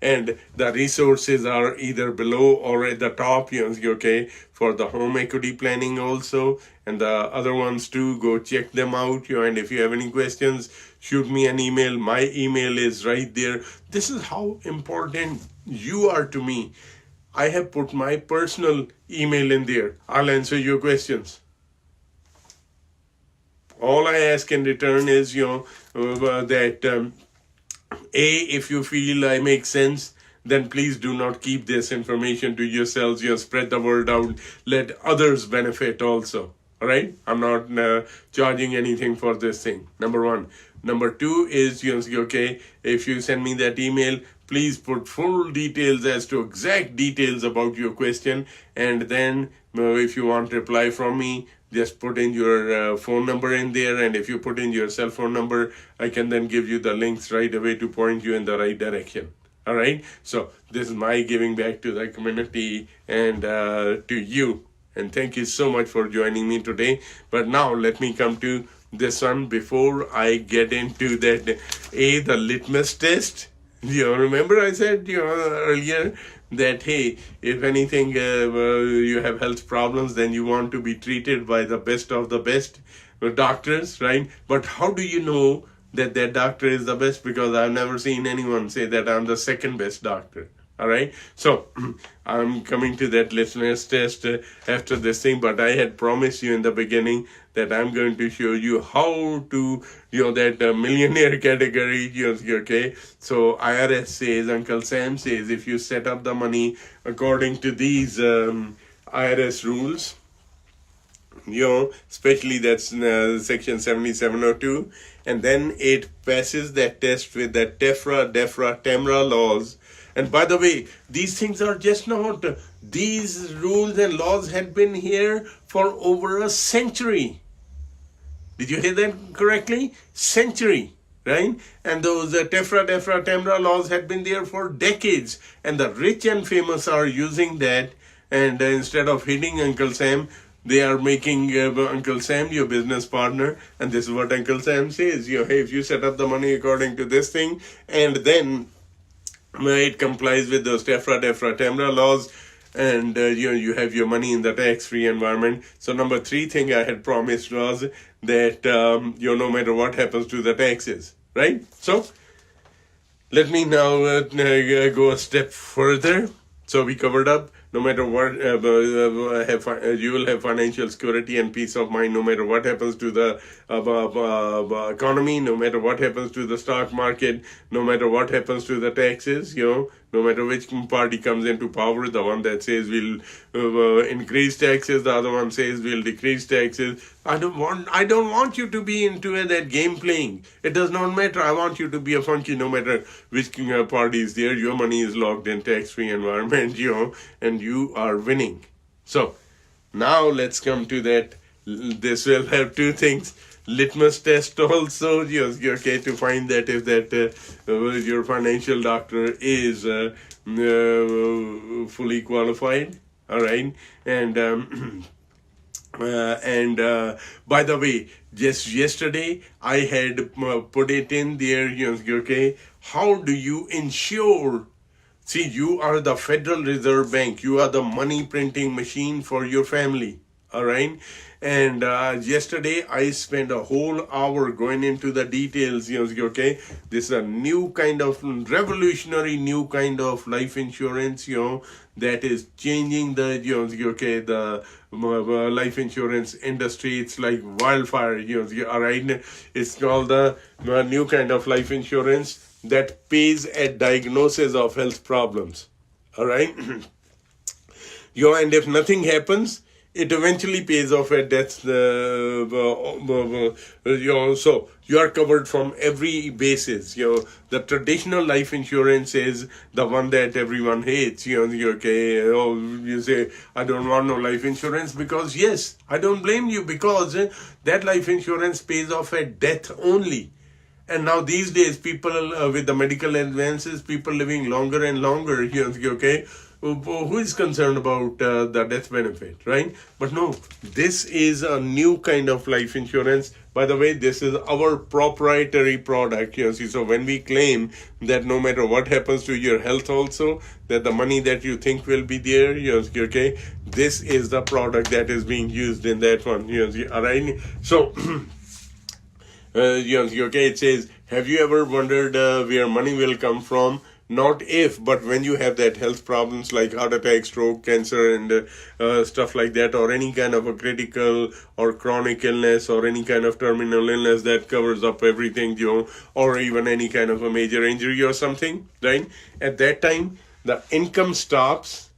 And the resources are either below or at the top, okay, for the home equity planning also, and the other ones too. Go check them out, and if you have any questions, shoot me an email. My email is right there. This is how important you are to me. I have put my personal email in there. I'll answer your questions. All I ask in return is, that If you feel I make sense, then please do not keep this information to yourselves. Spread the word out. Let others benefit also. All right? I'm not charging anything for this thing. Number one. Number two is, okay, if you send me that email, please put full details as to exact details about your question. And then if you want reply from me, just put in your phone number in there. And if you put in your cell phone number, I can then give you the links right away to point you in the right direction. All right. So this is my giving back to the community and to you. And thank you so much for joining me today. But now let me come to this one before I get into that. The litmus test. Remember I said earlier that, hey, if anything, you have health problems, then you want to be treated by the best of the best doctors, right? But how do you know that that doctor is the best? Because I've never seen anyone say that I'm the second best doctor. All right. So I'm coming to that listeners test after this thing, but I had promised you in the beginning that I'm going to show you how to, that millionaire category, okay. So IRS says, Uncle Sam says, if you set up the money according to these IRS rules, especially that's section 7702, and then it passes that test with the TEFRA, DEFRA, TEMRA laws. And by the way, these things are just not, these rules and laws had been here for over a century. Did you hear that correctly? Century, right? And those TEFRA, DEFRA, TEMRA laws had been there for decades. And the rich and famous are using that. And instead of hitting Uncle Sam, they are making Uncle Sam your business partner. And this is what Uncle Sam says. Hey, if you set up the money according to this thing, and then it complies with those TEFRA, DEFRA, TEMRA laws, and you have your money in the tax-free environment. So number three thing I had promised was that no matter what happens to the taxes, right? So let me now go a step further. So we covered up. No matter what, you will have financial security and peace of mind no matter what happens to the economy, no matter what happens to the stock market, no matter what happens to the taxes, no matter which party comes into power, the one that says we'll increase taxes, the other one says we'll decrease taxes. I don't want you to be into that game playing. It does not matter. I want you to be a funky no matter which party is there. Your money is locked in tax-free environment, and you are winning. So now let's come to that. This will have two things. Litmus test also, okay, to find that if that your financial doctor is fully qualified. All right. And by the way, just yesterday I had put it in there, okay, how do you ensure? See, you are the Federal Reserve Bank. You are the money printing machine for your family. All right. And yesterday I spent a whole hour going into the details, okay. This is a new kind of revolutionary new kind of life insurance, that is changing the, the life insurance industry. It's like wildfire, all right. It's called the new kind of life insurance that pays at diagnosis of health problems. All right. And if nothing happens, it eventually pays off at death. So you are covered from every basis. The traditional life insurance is the one that everyone hates. You say, I don't want no life insurance because, yes, I don't blame you, because that life insurance pays off at death only. And now these days, people with the medical advances, people living longer and longer, okay, who is concerned about the death benefit, right? But no, this is a new kind of life insurance. By the way, this is our proprietary product. So when we claim that no matter what happens to your health also, that the money that you think will be there, okay, this is the product that is being used in that one. All right. So, okay, it says, have you ever wondered where money will come from not if, but when you have that health problems like heart attack, stroke, cancer, and stuff like that, or any kind of a critical or chronic illness, or any kind of terminal illness that covers up everything, or even any kind of a major injury or something, right? At that time, the income stops,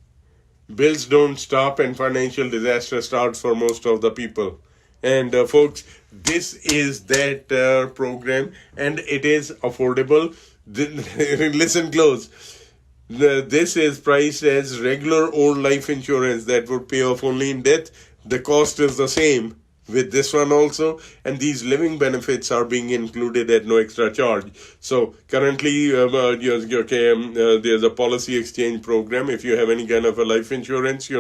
bills don't stop, and financial disaster starts for most of the people. And folks, this is that program, and it is affordable. Listen close. This is priced as regular old life insurance that would pay off only in death. The cost is the same with this one also, and these living benefits are being included at no extra charge. So currently there's a policy exchange program. If you have any kind of a life insurance,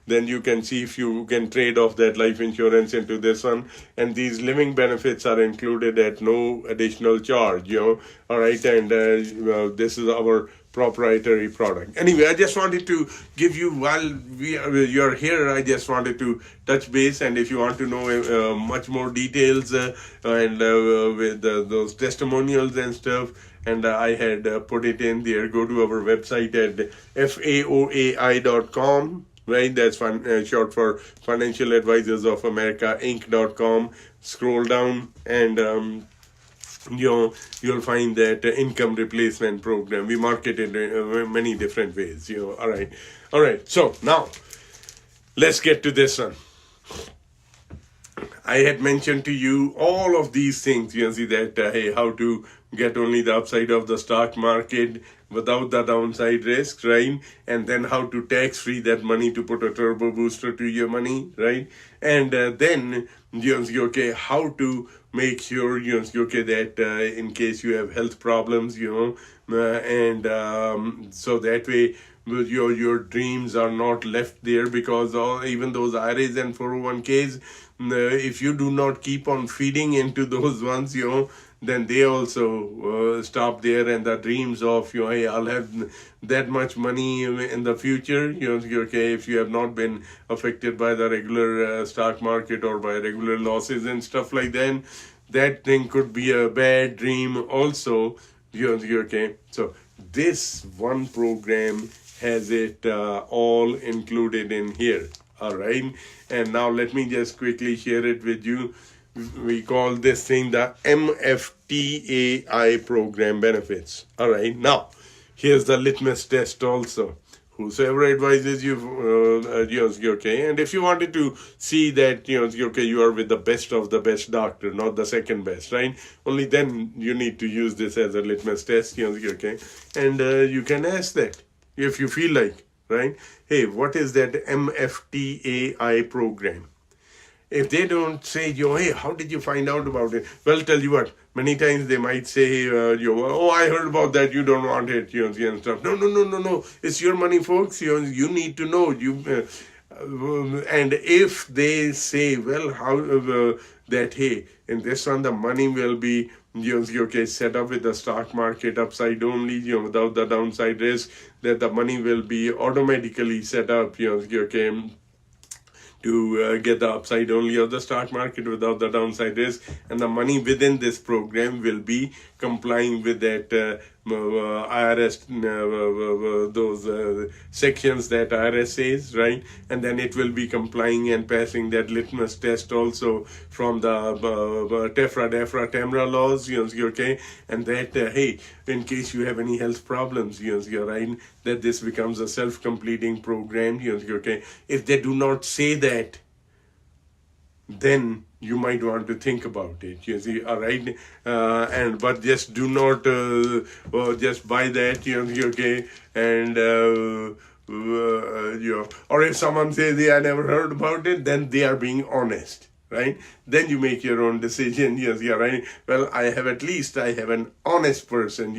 then you can see if you can trade off that life insurance into this one, and these living benefits are included at no additional charge. All right, and this is our proprietary product. Anyway, I just wanted to give you, while you're here, I just wanted to touch base, and if you want to know much more details and with those testimonials and stuff, and I had put it in there, go to our website at faoai.com, right? That's short for Financial Advisors of America Inc.com. Scroll down, and you'll find that income replacement program. We market it in many different ways. All right. So now let's get to this one. I had mentioned to you all of these things. See that hey, how to get only the upside of the stock market without the downside risks, right? And then how to tax-free that money to put a turbo booster to your money, right? And then how to make sure that in case you have health problems, and so that way your dreams are not left there, because even those IRAs and 401ks, if you do not keep on feeding into those ones, then they also stop there, and the dreams of hey, I'll have that much money in the future, if you have not been affected by the regular stock market or by regular losses and stuff like that thing could be a bad dream also. So this one program has it all included in here. All right, and now let me just quickly share it with you. We call this thing the MFTAI program benefits. All right, now here's the litmus test also. Whosoever advises you, and if you wanted to see that, you are with the best of the best doctor, not the second best, right? Only then you need to use this as a litmus test, and you can ask that if you feel like, right? Hey, what is that MFTAI program? If they don't say, hey, how did you find out about it? Well, tell you what, many times they might say, oh, I heard about that, you don't want it, and stuff. No. It's your money, folks. You need to know. And if they say, well, how that, hey, in this one, the money will be set up with the stock market upside only, without the downside risk, that the money will be automatically set up, to get the upside only of the stock market without the downside risk, and the money within this program will be complying with that IRS, those sections that IRS says, right? And then it will be complying and passing that litmus test also from the TEFRA, DEFRA, TEMRA laws, and that, hey, in case you have any health problems, right, that this becomes a self-completing program, If they do not say that, then you might want to think about it, all right? But just do not just buy that, and or if someone says, I never heard about it, then they are being honest, right? Then you make your own decision, right? Well, I have an honest person,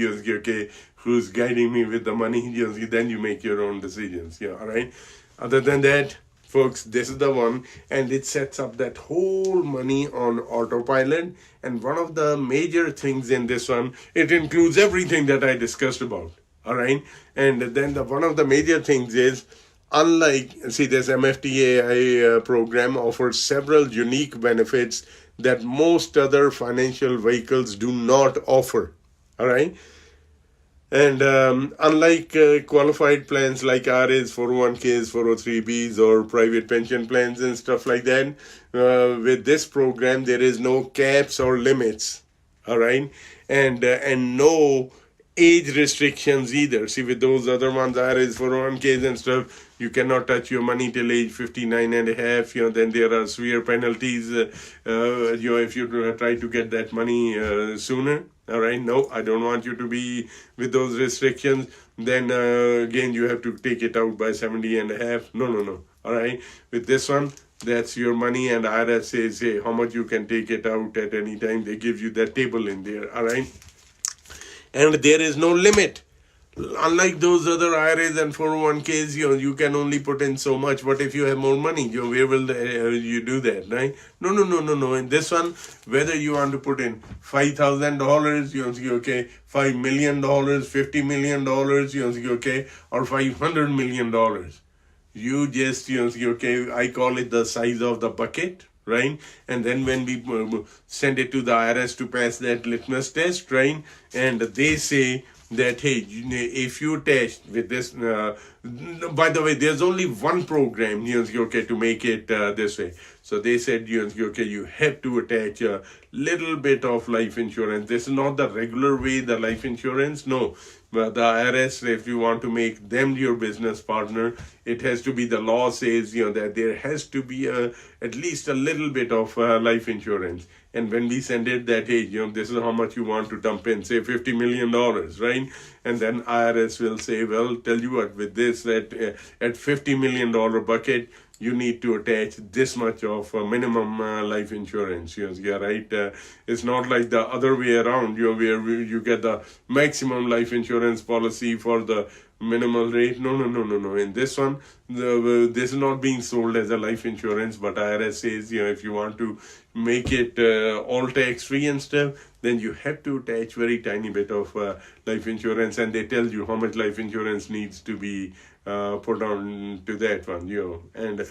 who's guiding me with the money, then you make your own decisions, all right? Other than that, folks, this is the one, and it sets up that whole money on autopilot. And one of the major things in this one, it includes everything that I discussed about, all right? And then one of the major things is, unlike, see, this MFTAI program offers several unique benefits that most other financial vehicles do not offer, all right? And unlike qualified plans like RAs, 401ks, 403bs, or private pension plans and stuff like that, with this program, there is no caps or limits. All right. And no age restrictions either. See, with those other ones, RAs, 401ks and stuff, you cannot touch your money till age 59 and a half. Then there are severe penalties, if you try to get that money sooner. All right, no, I don't want you to be with those restrictions. Then again, you have to take it out by 70 and a half. No, no, no. All right, with this one, that's your money, and IRS says, hey, how much you can take it out at any time. They give you that table in there. All right, and there is no limit. Unlike those other IRAs and 401ks, you can only put in so much. But if you have more money, where will you do that, right? No, no, no, no, no. In this one, whether you want to put in $5,000, okay, $5 million, $50 million, okay, or $500 million, you just, okay, I call it the size of the bucket, right? And then when we send it to the IRS to pass that litmus test, right? And they say that, hey, if you test with this, by the way, there's only one program, okay, to make it this way. So they said, okay, you have to attach a little bit of life insurance. This is not the regular way, the life insurance, no. But the IRS, if you want to make them your business partner, it has to be, the law says, that there has to be at least a little bit of life insurance. And when we send it that, hey, this is how much you want to dump in, say $50 million, right? And then IRS will say, well, tell you what, with this, that at $50 million bucket, you need to attach this much of minimum life insurance. Yeah, right? It's not like the other way around, where you get the maximum life insurance policy for the minimal rate. No, no, no, no, no. In this one, this is not being sold as a life insurance, but IRS says, if you want to make it all tax-free and stuff, then you have to attach very tiny bit of life insurance, and they tell you how much life insurance needs to be put on to that one, and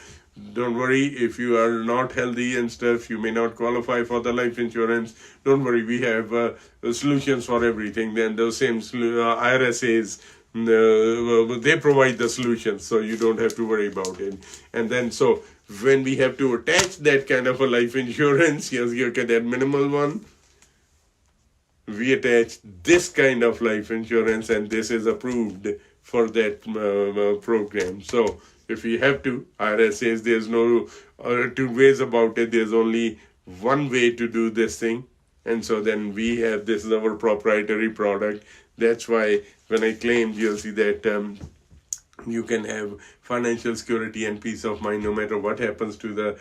don't worry, if you are not healthy and stuff, you may not qualify for the life insurance. Don't worry, we have solutions for everything. Then the same IRS says, they provide the solutions, so you don't have to worry about it. And then so when we have to attach that kind of a life insurance, yes, you get that minimal one, we attach this kind of life insurance, and this is approved for that program. So if we have to, IRS says there's no two ways about it. There's only one way to do this thing. And so then we have, this is our proprietary product. That's why when I claimed, you'll see that you can have financial security and peace of mind no matter what happens to the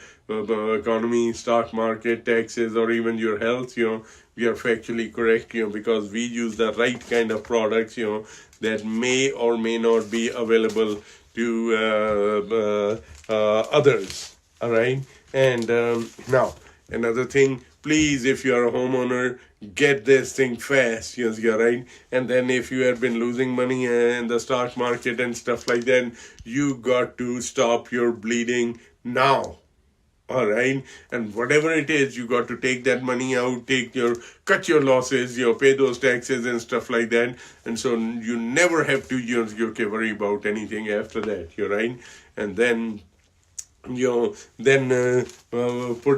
economy, stock market, taxes, or even your health. We are factually correct, because we use the right kind of products, that may or may not be available to others. All right. And now another thing, please, if you are a homeowner, get this thing fast. Yes, you're right. And then if you have been losing money in the stock market and stuff like that, you got to stop your bleeding now. All right. And whatever it is, you got to take that money out, cut your losses, pay those taxes and stuff like that. And so you never have to, worry about anything after that. You're right. And then put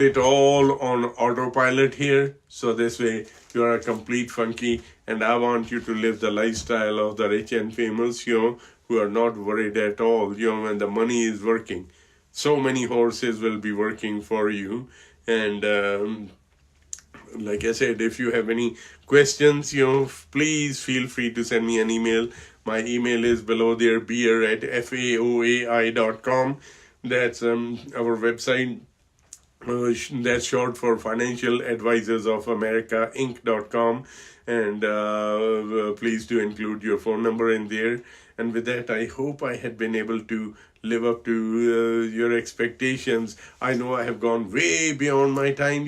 it all on autopilot here. So this way you are a complete funky, and I want you to live the lifestyle of the rich and famous, who are not worried at all, when the money is working. So many horses will be working for you. And like I said, if you have any questions, please feel free to send me an email. My email is below there, beer@faoai.com. That's our website. That's short for Financial Advisors of America Inc.com. And please do include your phone number in there. And with that, I hope I had been able to live up to your expectations. I know I have gone way beyond my time,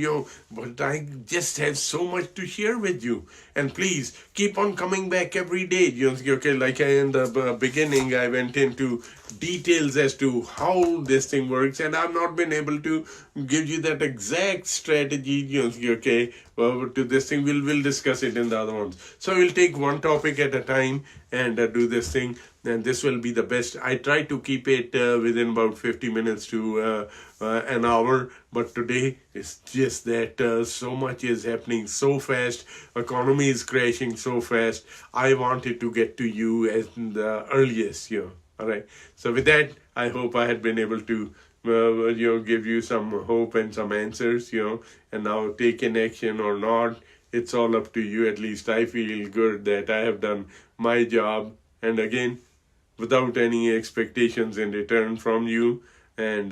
but I just have so much to share with you. And please keep on coming back every day. Okay, like in the beginning, I went into details as to how this thing works, and I've not been able to give you that exact strategy. Okay, to this thing, we'll discuss it in the other ones. So we'll take one topic at a time and do this thing, and this will be the best. I try to keep it within about 50 minutes to an hour, but today it's just that so much is happening so fast. Economy is crashing so fast. I wanted to get to you as the earliest. All right. So with that, I hope I had been able to give you some hope and some answers. And now take an action or not, it's all up to you. At least I feel good that I have done my job, and again, without any expectations in return from you. And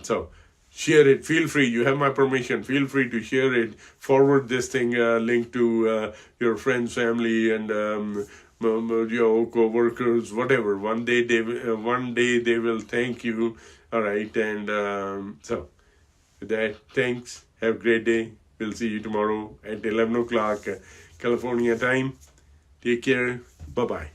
so share it. Feel free. You have my permission. Feel free to share it. Forward this thing link to your friends, family, and your co-workers, whatever. One day they will thank you. All right. And so with that, thanks. Have a great day. We'll see you tomorrow at 11 o'clock California time. Take care. Bye-bye.